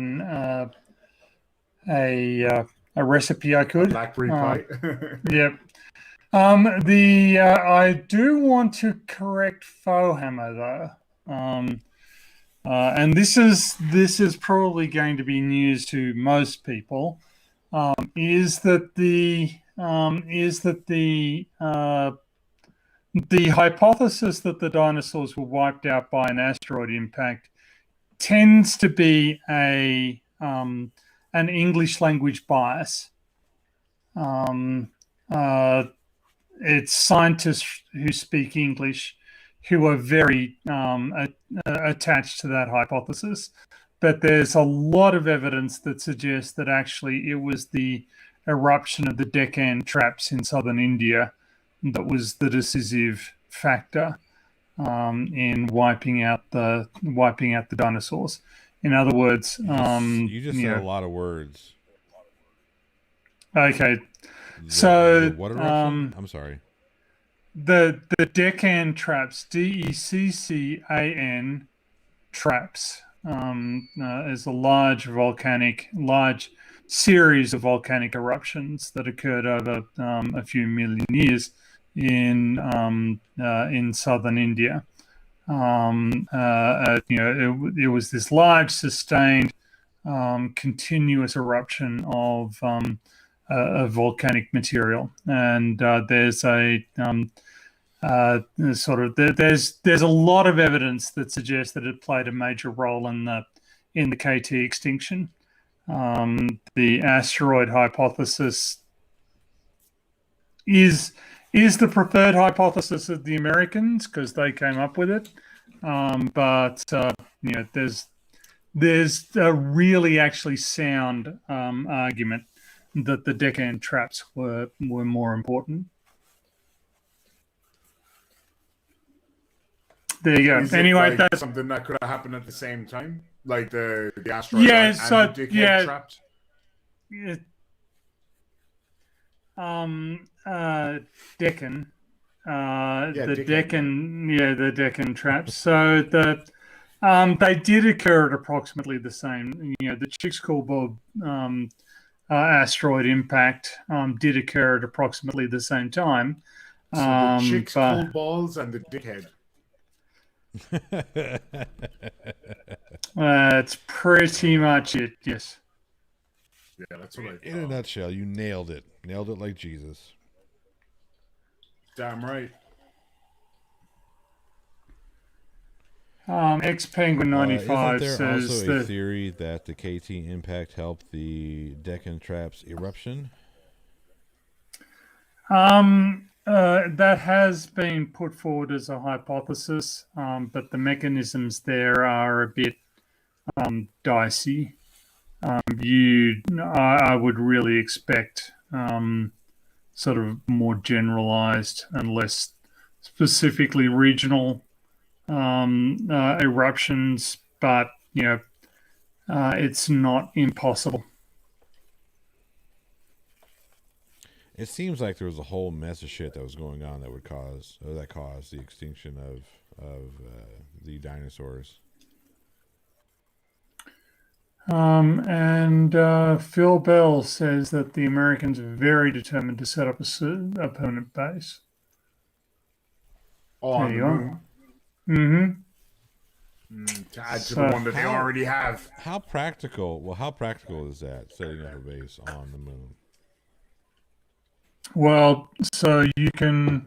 recipe, I could. Blackberry pie. Yep. I do want to correct Fohammer though. And this is probably going to be news to most people. Is that the hypothesis that the dinosaurs were wiped out by an asteroid impact tends to be an English language bias. It's scientists who speak English who are very attached to that hypothesis. But there's a lot of evidence that suggests that actually it was the eruption of the Deccan traps in southern India that was the decisive factor in wiping out the dinosaurs. In other words, You just said a lot of words. Okay, so what eruption? I'm sorry. the Deccan traps, Deccan traps. Is a large series of volcanic eruptions that occurred over a few million years in southern India. It was this large, sustained, continuous eruption of volcanic material, and there's a there's a lot of evidence that suggests that it played a major role in the KT extinction. The asteroid hypothesis is the preferred hypothesis of the Americans because they came up with it. There's a really actually sound argument that the Deccan traps were more important. There you go. Is it Anyway, like that's something that could have happened at the same time, like the asteroid Yeah, and so- the dickhead yeah. traps. Deccan. The Deccan, the Deccan traps. So they did occur at approximately the same. The Chicxulub asteroid impact did occur at approximately the same time. So the chicks but- cold balls and the dickhead. That's pretty much it. Yes. Yeah, that's what I In a thought. nutshell, you nailed it. Nailed it like Jesus. Damn right. X Penguin 95 isn't there says also a that theory that the KT impact helped the Deccan traps eruption? that has been put forward as a hypothesis, but the mechanisms there are a bit dicey. I would really expect sort of more generalized and less specifically regional eruptions, but it's not impossible. It seems like there was a whole mess of shit that was going on that caused the extinction of the dinosaurs. And Phil Bell says that the Americans are very determined to set up a permanent base. Oh, on There the you are. moon. Mm-hmm. To add to So- the one that they already have. How practical? Well, how practical is that, setting up a base on the moon? Well, so you can.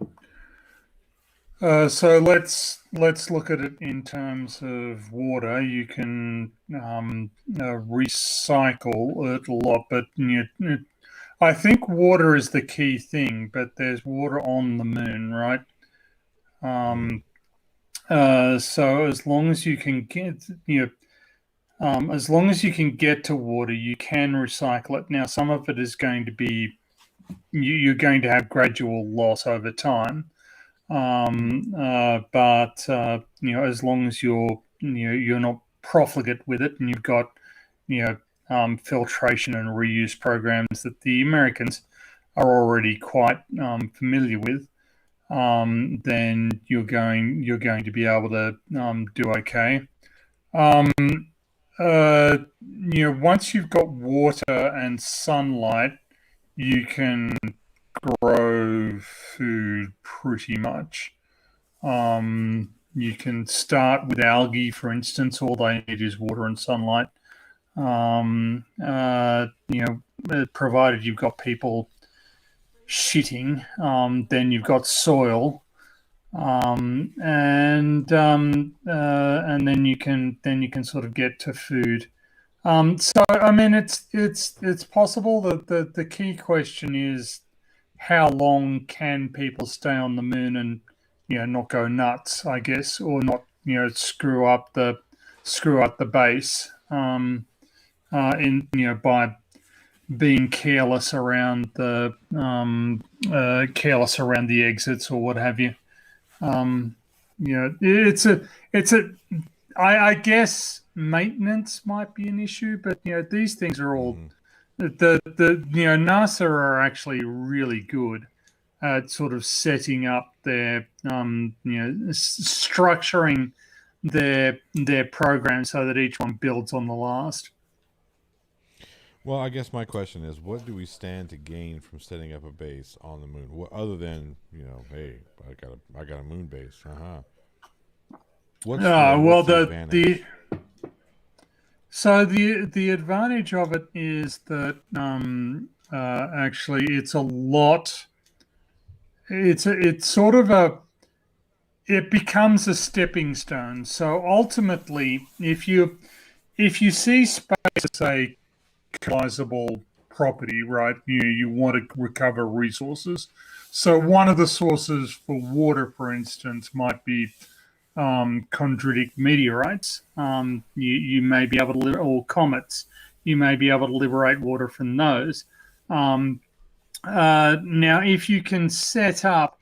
So let's look at it in terms of water. You can recycle it a lot, but I think water is the key thing. But there's water on the moon, right? So as long as you can get as long as you can get to water, you can recycle it. Now, some of it is going to be you're going to have gradual loss over time. But as long as you're not profligate with it, and you've got filtration and reuse programs that the Americans are already quite familiar with, then you're going to be able to do okay. Once you've got water and sunlight, you can grow food pretty much. You can start with algae, for instance. All they need is water and sunlight. Provided you've got people shitting, then you've got soil, and then you can sort of get to food. So I mean, it's possible that the key question is how long can people stay on the moon and not go nuts, I guess, or not screw up the base by being careless around the exits or what have you. I guess maintenance might be an issue, but these things are all NASA are actually really good at sort of setting up their structuring their program so that each one builds on the last. Well, I guess my question is, what do we stand to gain from setting up a base on the moon? What, other than, hey, I got a moon base. What's the advantage? The advantage of it is that actually it's a lot. It becomes a stepping stone. So ultimately, if you see space as a colonizable property, right? You want to recover resources. So one of the sources for water, for instance, might be chondritic meteorites. You may be able to or comets. You may be able to liberate water from those. Now, if you can set up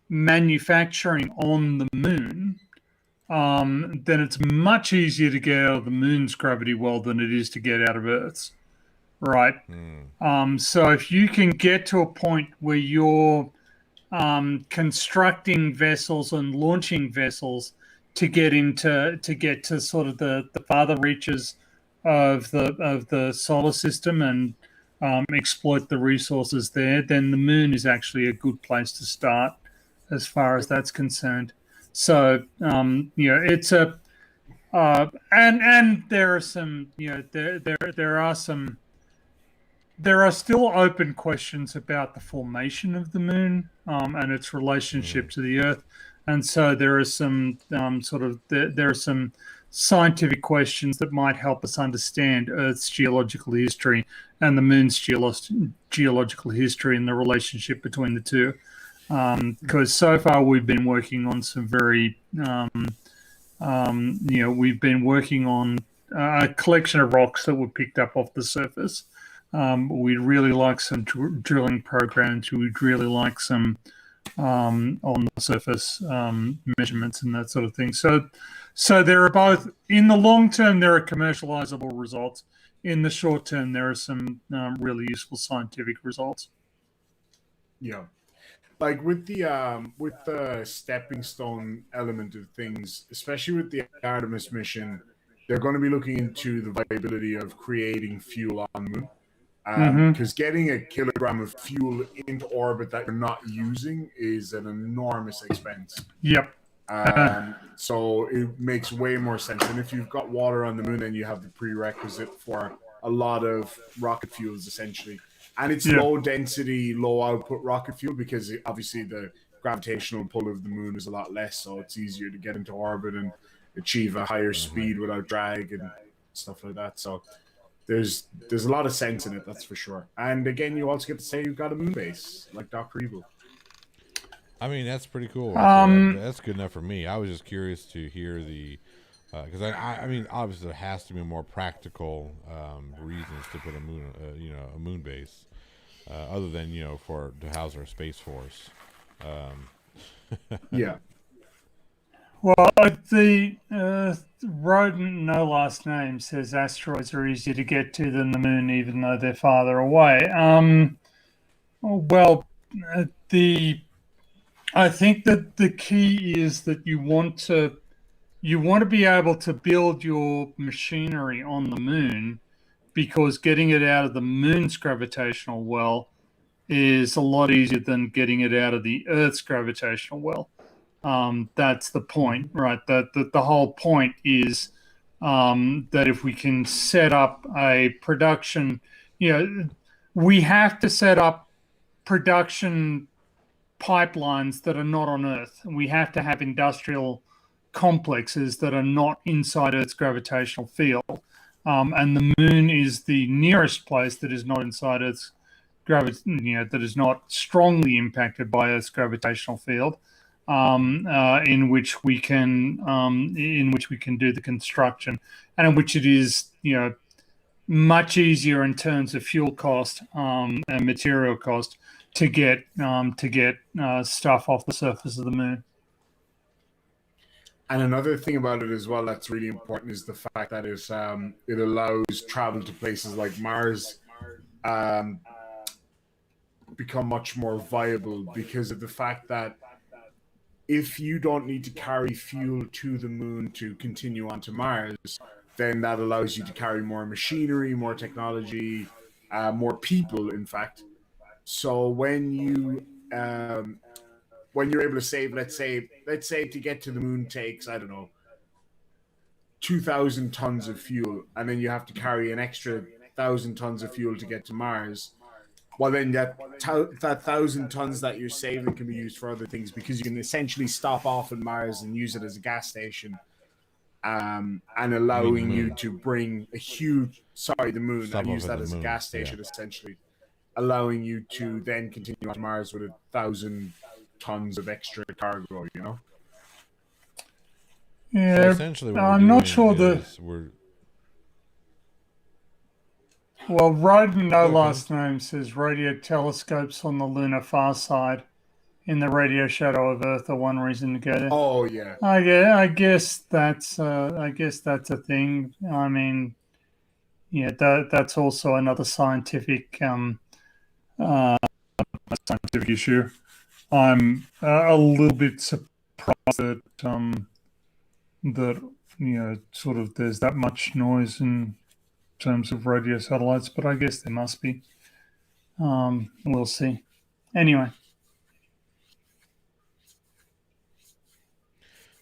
manufacturing on the moon, then it's much easier to get out of the moon's gravity well than it is to get out of Earth's, right? So if you can get to a point where you're constructing vessels and launching vessels to get to sort of the farther reaches of the solar system and exploit the resources there, then the moon is actually a good place to start as far as that's concerned. So it's a and there are some there are still open questions about the formation of the moon and its relationship to the Earth, and so there are some there are some scientific questions that might help us understand Earth's geological history and the moon's geological history and the relationship between the two. Because so far we've been working on some very, we've been working on a collection of rocks that were picked up off the surface. We'd really like some drilling programs. We'd really like some on the surface measurements and that sort of thing. So there are both, in the long term, there are commercializable results. In the short term, there are some really useful scientific results. Yeah. Like with the stepping stone element of things, especially with the Artemis mission, they're going to be looking into the viability of creating fuel on the moon. Because getting a kilogram of fuel into orbit that you're not using is an enormous expense. Yep. So it makes way more sense. And if you've got water on the moon, then you have the prerequisite for a lot of rocket fuels, essentially. And it's low density, low output rocket fuel because obviously the gravitational pull of the moon is a lot less, so it's easier to get into orbit and achieve a higher speed without drag and stuff like that. So there's a lot of sense in it, that's for sure. And again, you also get to say you've got a moon base like Dr. Evil. I mean, that's pretty cool. That's good enough for me. I was just curious to hear the because I mean, obviously there has to be more practical reasons to put a moon base, other than to house our space force. Yeah. Well, the rodent no last name says asteroids are easier to get to than the moon, even though they're farther away. I think that the key is that you want to be able to build your machinery on the moon, because getting it out of the moon's gravitational well is a lot easier than getting it out of the Earth's gravitational well. That's the point, right? That the whole point is that if we can set up a production, we have to set up production pipelines that are not on Earth. We have to have industrial complexes that are not inside Earth's gravitational field. And the moon is the nearest place that is not inside Earth's gravity, that is not strongly impacted by Earth's gravitational field, in which we can do the construction, and in which it is much easier in terms of fuel cost and material cost to get stuff off the surface of the moon. And another thing about it as well that's really important is the fact that it allows travel to places like Mars become much more viable, because of the fact that if you don't need to carry fuel to the moon to continue on to Mars, then that allows you to carry more machinery, more technology, more people, in fact. So when you're able to save, let's say to get to the moon takes, I don't know, 2,000 tons of fuel, and then you have to carry an extra 1,000 tons of fuel to get to Mars. Well, then that 1,000 tons that you're saving can be used for other things, because you can essentially stop off in Mars and use it as a gas station, and allowing you to bring a huge, the moon, Stop and off use at that the as a moon, gas station, essentially, allowing you to then continue on to Mars with 1,000 tons of extra cargo. So Yeah, essentially, what I'm we're not doing sure is we're Well, Roden, no Go, last Kevin. name, says radio telescopes on the lunar far side in the radio shadow of Earth are one reason to go there. Oh yeah, I guess that's a thing. I mean, yeah, that's also another scientific scientific issue. I'm a little bit surprised that sort of there's that much noise in terms of radio satellites, but I guess there must be. We'll see. Anyway,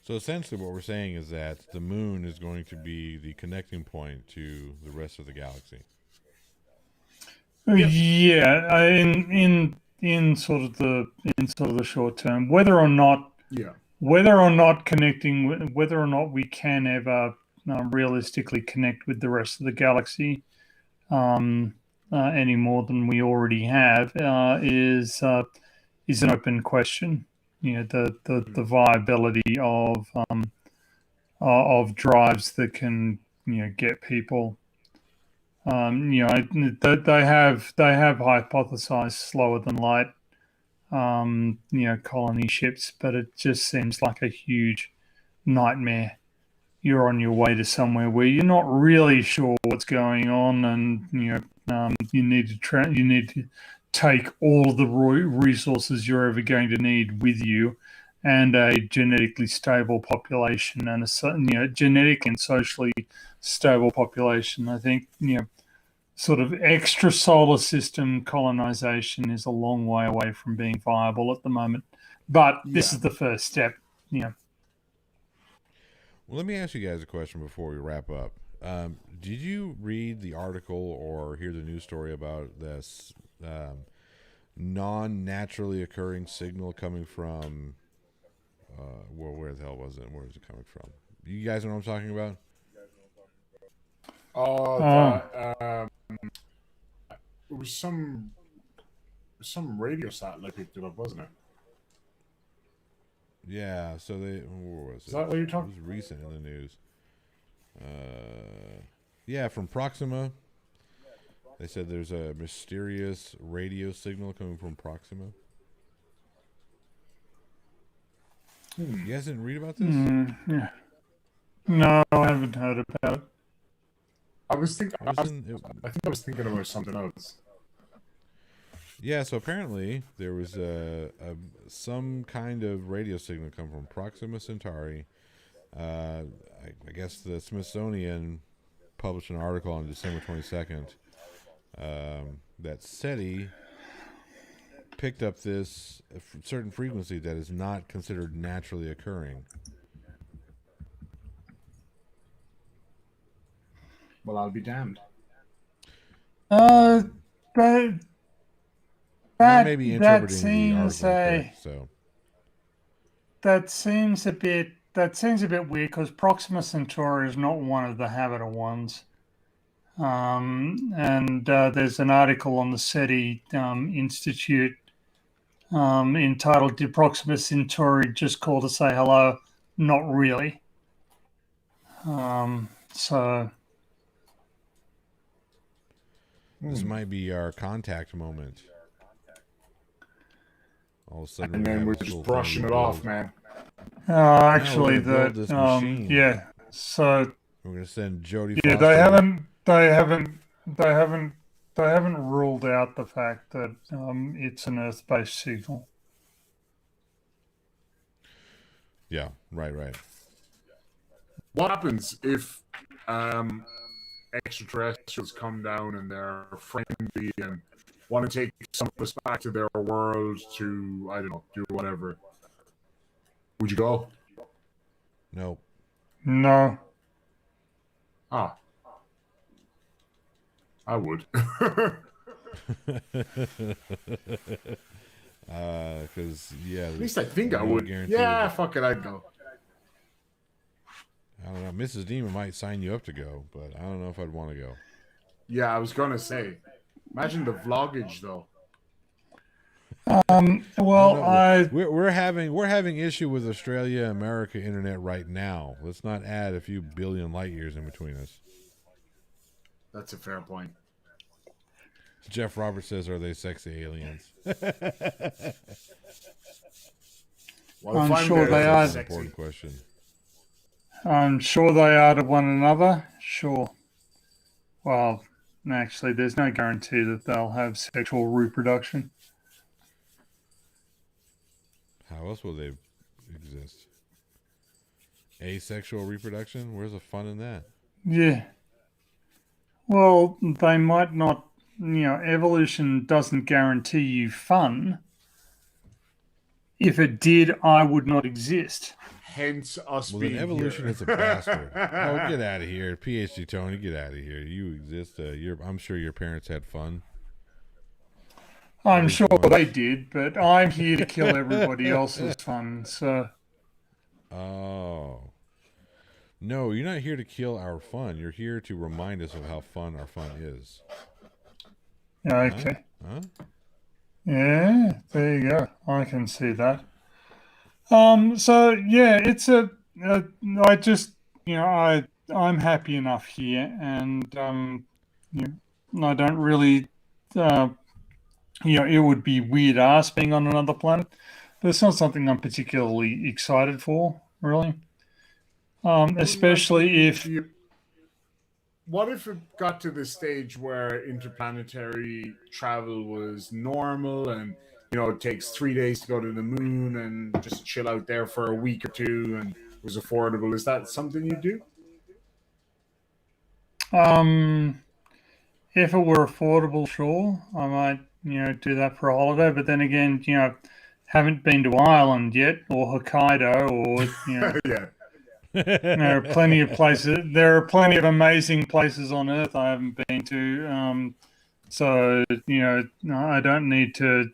So essentially, what we're saying is that the moon is going to be the connecting point to the rest of the galaxy. yeah, in sort of the short term, whether or not connecting, whether or not we can ever realistically connect with the rest of the galaxy any more than we already have is an open question. The viability of drives that can get people. They have hypothesized slower than light colony ships, but it just seems like a huge nightmare. You're on your way to somewhere where you're not really sure what's going on, and you need to take all the resources you're ever going to need with you, and a genetically stable population, and a genetically and socially stable population. I think sort of extra solar system colonization is a long way away from being viable at the moment, but this is the first step. Well, let me ask you guys a question before we wrap up. Did you read the article or hear the news story about this non-naturally occurring signal coming from? Where the hell was it? Where is it coming from? You guys know what I'm talking about? It was some radio satellite picked it up, wasn't it? Yeah. So where was it? Is that what you're talking? It was recent in the news. Yeah, from Proxima. They said there's a mysterious radio signal coming from Proxima. You guys didn't read about this? Yeah. No, I haven't heard about it. I think I was thinking about something else. Yeah, so apparently there was some kind of radio signal come from Proxima Centauri. I guess the Smithsonian published an article on December 22nd that SETI picked up this certain frequency that is not considered naturally occurring. Well, I'll be damned. But I may be that interpreting the seems article incorrect, so. that seems a bit weird, because Proxima Centauri is not one of the habitable ones. And there's an article on the SETI Institute entitled "Did Proxima Centauri just call to say hello?" Not really. So This might be our contact moment. All of a sudden, And then we're just brushing it off, man. actually, build this machine. yeah. So We're gonna send Jodie. yeah, Foster. they haven't ruled out the fact that it's an Earth-based signal. Yeah, right. What happens if extraterrestrials come down and they're friendly and want to take some of us back to their world to, I don't know, do whatever? Would you go? Nope. No. Ah, I would. Because yeah, At least I think I no would. guarantee Yeah, that- fuck it, I'd go. I don't know. Mrs. Demon might sign you up to go, but I don't know if I'd want to go. Yeah, I was gonna say. Imagine the vloggage though. Well, No, we're having issue with Australia America internet right now. Let's not add a few billion light years in between us. That's a fair point. Jeff Roberts says, "Are they sexy aliens?" Well, I'm if sure there, they it's are. That's an sexy. important question. I'm sure they are to one another. Sure. Well, actually, there's no guarantee that they'll have sexual reproduction. How else will they exist? Asexual reproduction? Where's the fun in that? Yeah. Well, they might not, evolution doesn't guarantee you fun. If it did, I would not exist. Hence us Well, being then evolution here. is a bastard. Oh, get out of here, PhD Tony. Get out of here. You exist. I'm sure your parents had fun. I'm sure they did, but I'm here to kill everybody else's fun. So, Oh. No, you're not here to kill our fun. You're here to remind us of how fun our fun is. yeah, okay. Huh? Yeah, there you go. I can see that. So yeah, it's I just, I'm happy enough here, and I don't really, it would be weird ass being on another planet, but it's not something I'm particularly excited for, really. Especially if, What if it got to the stage where interplanetary travel was normal and, it takes 3 days to go to the moon and just chill out there for a week or two and was affordable? Is that something you do? if it were affordable, sure, I might, do that for a holiday. But then again, haven't been to Ireland yet, or Hokkaido, or Yeah. there are plenty of places. There are plenty of amazing places on Earth I haven't been to. So I don't need to.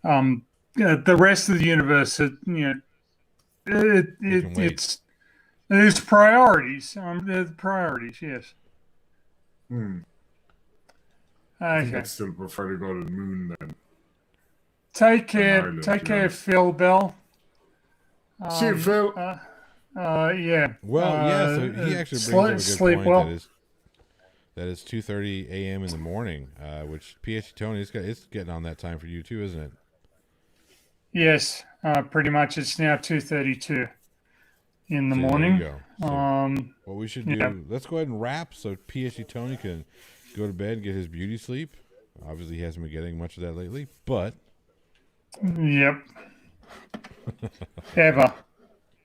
The rest of the universe, can wait. it's priorities. The priorities, yes. I think Okay. I'd still prefer to go to the moon then. Take care. Ireland, Take to be care, honest. Phil Bell. See you, Phil. Yeah. Well, yeah. So he actually brings up a good sleep point. well. That is 2:30 a.m. in the morning, which PhD Tony it's getting on that time for you too, isn't it? Yes, pretty much. It's now 2:32 in the See, morning. There you go. So what we should do? yeah. Let's go ahead and wrap so PhD Tony can go to bed and get his beauty sleep. Obviously, he hasn't been getting much of that lately, but Yep. Ever.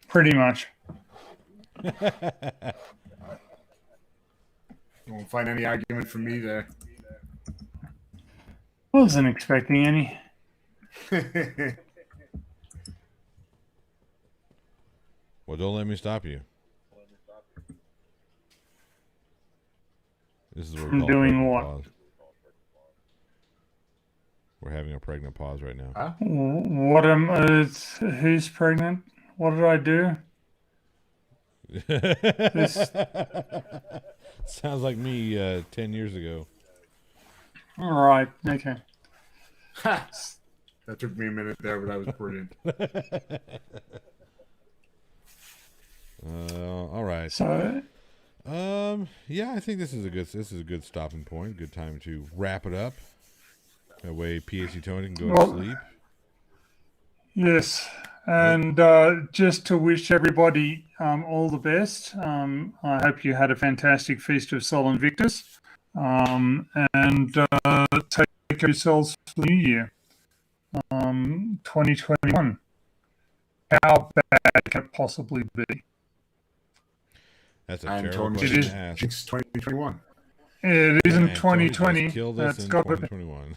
Pretty much. You won't find any argument from me there. Wasn't expecting any. well, don't let me stop you. This is what we From call doing pregnant what? pause. We're having a pregnant pause right now. Huh? What am? Who's pregnant? What did I do? This. Sounds like me 10 years ago. All right. Okay. That took me a minute there, but that was brilliant. All right. So. Yeah, I think this is a good stopping point. Good time to wrap it up. That way, PhD Tony can go to sleep. Yes, and just to wish everybody all the best. I hope you had a fantastic feast of Sol Invictus, and take care of yourselves for the new year, 2021. how bad can it possibly be? That's a And terrible Tony question is- to ask. Jinx 2021. It isn't And Tony just 2020. killed us That's in got to be. 2021.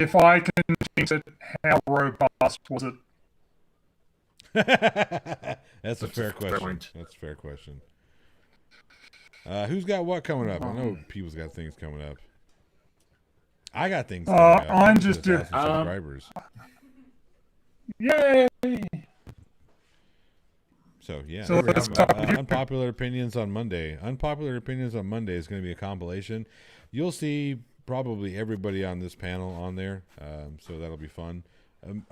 If I can jinx it, how robust was it? That's a fair question. point. That's a fair question. Who's got what coming up? I know people's got things coming up. I got things coming up. I'm to just 1,000 subscribers. Yay! So yeah, So let's talk. unpopular opinions on Monday. Unpopular opinions on Monday is going to be a compilation. You'll see probably everybody on this panel on there, so that'll be fun,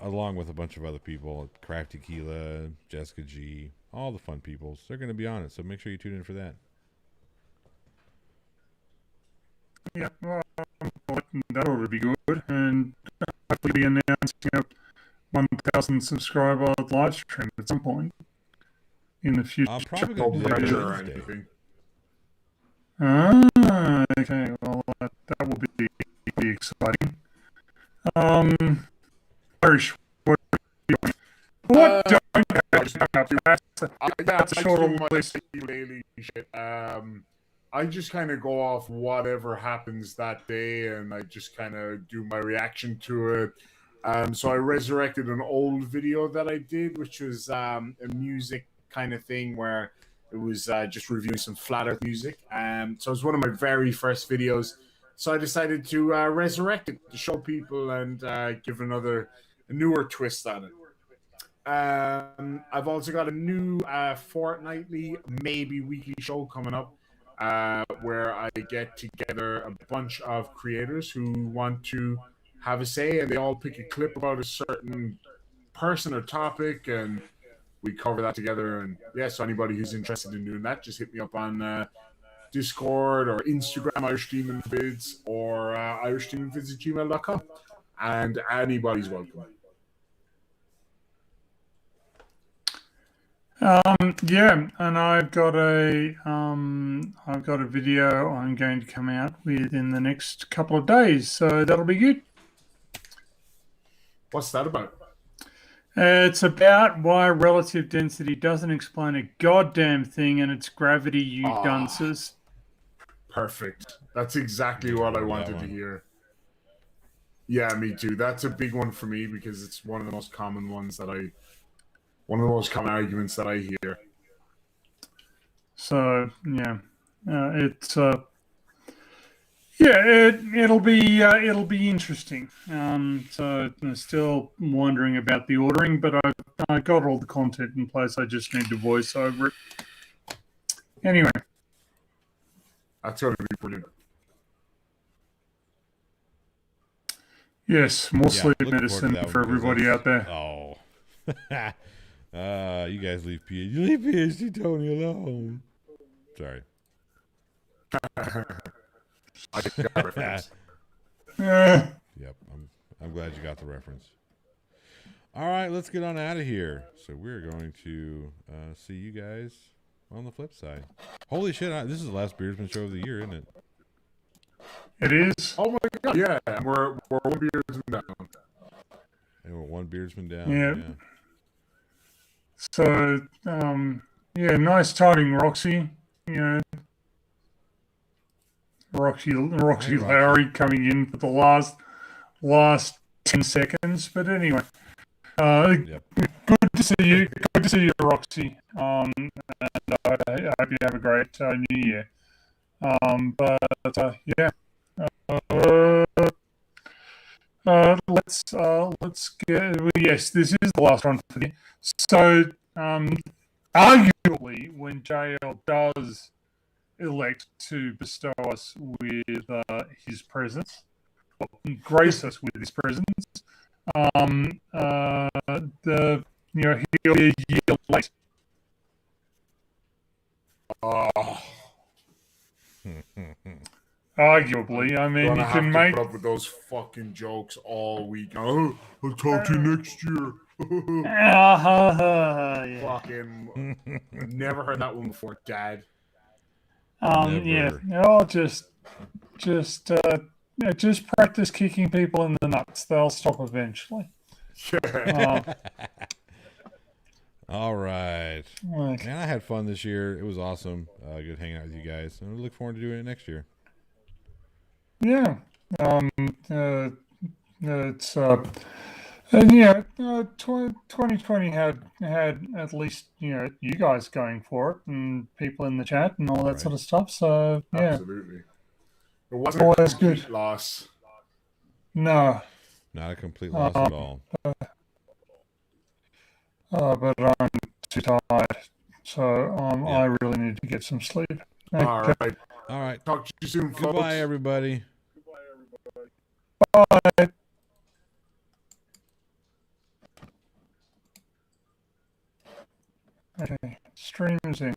along with a bunch of other people, Crafty Keela, Jessica G, all the fun people. So they're going to be on it. So make sure you tune in for that. Yeah, well, that ought to be good, and hopefully be announcing a 1,000 subscriber live stream at some point in the future. I'm probably No going to do that pressure or Wednesday. anything. Okay, well, that will be exciting. Irish, what don't you have? That's a I short do my list. daily shit. I just kind of go off whatever happens that day, and I just kind of do my reaction to it. So I resurrected an old video that I did, which was a music kind of thing where it was just reviewing some flat earth music. So it was one of my very first videos. So I decided to resurrect it to show people and give a newer twist on it. I've also got a new fortnightly, maybe weekly show coming up where I get together a bunch of creators who want to have a say, and they all pick a clip about a certain person or topic, and we cover that together. And yeah, so anybody who's interested in doing that, just hit me up on Discord or Instagram, Irish Demon Vids, or irishdemonvids@gmail.com, and anybody's welcome. Yeah, and I've got a video I'm going to come out with in the next couple of days, so that'll be good. What's that about? It's about why relative density doesn't explain a goddamn thing, and it's gravity, you dunces. Perfect. That's exactly what I wanted to hear. Yeah, me too. That's a big one for me because it's one of the most common ones one of the most common arguments that I hear. So yeah, it's yeah, it'll be interesting. So I'm still wondering about the ordering, but I got all the content in place. I just need to voice over it. Anyway, That's going to be brilliant. yes, more sleep looking forward to medicine that for one because everybody out there. Oh. You guys leave PhD. You leave PhD Tony alone. Sorry. I got reference. Yep. I'm glad you got the reference. All right, let's get on out of here. So we're going to see you guys on the flip side. Holy shit! This is the last Beardsman show of the year, isn't it? It is. Oh my god! Yeah, and we're one Beardsman down. And we're one Beardsman down. Yeah. So, yeah, nice timing, Roxy. You know, Roxy Lowry coming in for the last 10 seconds. But anyway, Yep. good to see you. Good to see you, Roxy. And I hope you have a great new year. But yeah. Let's get. Yes, this is the last one for the. So, arguably, when JL does elect to bestow us with his presence, or grace us with his presence, he'll be a year late. Arguably, I mean, you can make. Put up with those fucking jokes all week. Oh, I'll talk to you next year. Yeah. Fucking never heard that one before, Dad. Yeah. Oh, just just practice kicking people in the nuts. They'll stop eventually. Yeah. All right. Like, Man, I had fun this year. It was awesome. Good hanging out with you guys. And we look forward to doing it next year. yeah. It's and yeah, 2020 had at least you guys going for it and people in the chat and all that Right. sort of stuff. So yeah, Absolutely. It wasn't Always a complete good. loss. no, Not a complete loss at all. but I'm too tired, so Yeah. I really need to get some sleep. All Okay, right. All right. Talk to you soon, folks. Goodbye, everybody. bye. Okay, stream's ended.